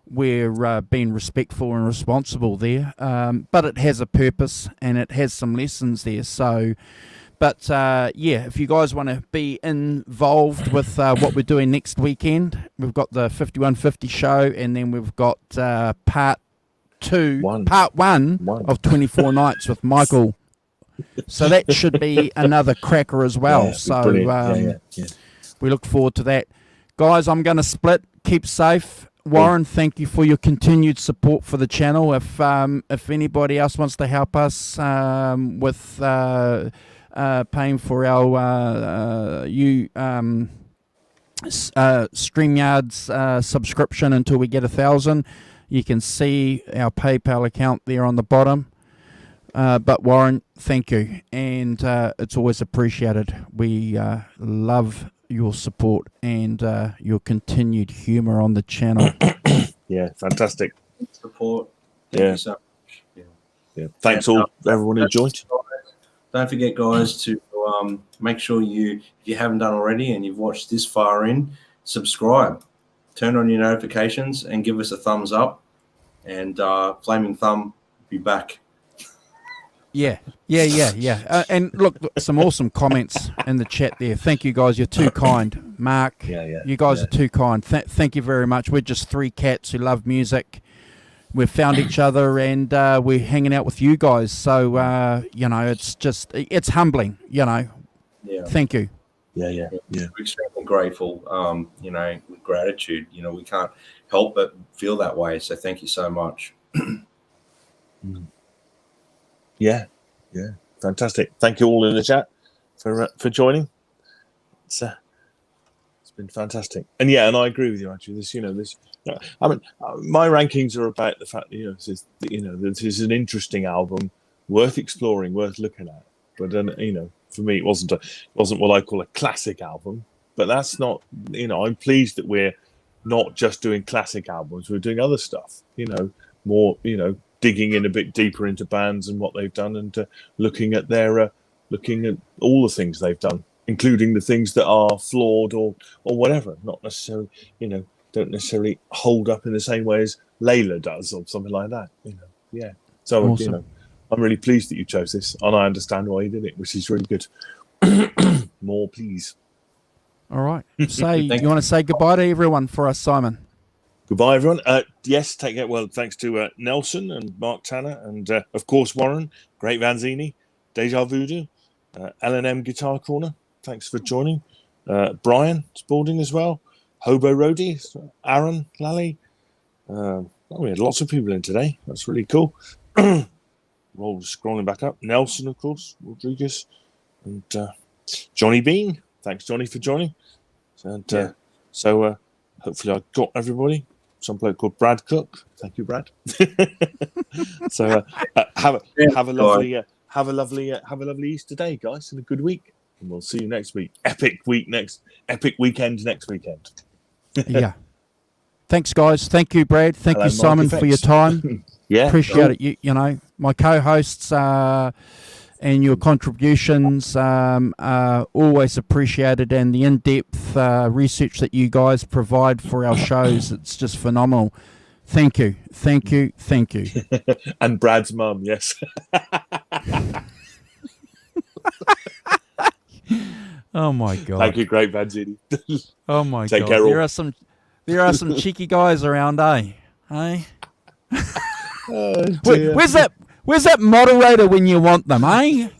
we're being respectful and responsible there. But it has a purpose and it has some lessons there. So, but if you guys want to be involved with what we're doing next weekend, we've got the 5150 show, and then we've got part one of 24 Nights with Michael. So that should be another cracker as well. Yeah, so we look forward to that. Guys, I'm going to split. Keep safe. Warren, thank you for your continued support for the channel. If anybody else wants to help us with paying for our StreamYard's subscription until we get 1,000, you can see our PayPal account there on the bottom. But Warren, thank you, and it's always appreciated. We love your support and your continued humour on the channel. Yeah, fantastic support. Thank you so much. Yeah. Thanks all everyone who joined. Don't forget, guys, to make sure if you haven't done already and you've watched this far in, subscribe, turn on your notifications, and give us a thumbs up. And Flaming Thumb be back. Yeah. And look, some awesome comments in the chat there. Thank you, guys. You're too kind. Mark, you guys are too kind. Thank you very much. We're just three cats who love music. We've found each other, and we're hanging out with you guys. So, it's humbling, Yeah. Thank you. Yeah. We're extremely grateful, with gratitude. We can't help but feel that way. So thank you so much. Yeah. Fantastic. Thank you all in the chat for joining. It's been fantastic. And I agree with you actually. My rankings are about the fact that this is an interesting album, worth exploring, worth looking at. But for me, it wasn't what I call a classic album. But that's not. I'm pleased that we're not just doing classic albums. We're doing other stuff. More. Digging in a bit deeper into bands and what they've done, and looking at all the things they've done, including the things that are flawed or whatever, not necessarily, don't necessarily hold up in the same way as Layla does or something like that. So awesome. I'm really pleased that you chose this, and I understand why you did it, which is really good. More, please. All right. You want to say goodbye to everyone for us, Simon? Goodbye, everyone. Yes, take it. Well, thanks to Nelson and Mark Tanner, and of course Warren, Great Vanzini, Deja Voodoo, L&M Guitar Corner. Thanks for joining. Brian Spalding as well. Hobo Roadie, Aaron Lally. We had lots of people in today. That's really cool. Roll scrolling back up. Nelson, of course, Rodriguez, and Johnny Bean. Thanks, Johnny, for joining. And so hopefully I got everybody. Some bloke called Brad Cook. Thank you, Brad. So have a lovely Easter day, guys, and a good week. And we'll see you next week. Epic weekend next weekend. Yeah. Thanks, guys. Thank you, Brad. Thank you, Simon, for your time. Appreciate it. My co-hosts and your contributions are always appreciated, and the in-depth research that you guys provide for our shows, it's just phenomenal. Thank you. And Brad's mum, yes. Oh my God. Thank you, Great Vanzini. Oh my Take God. care, all. There are some cheeky guys around, eh? Hey? Dear. Where's that moderator when you want them, eh?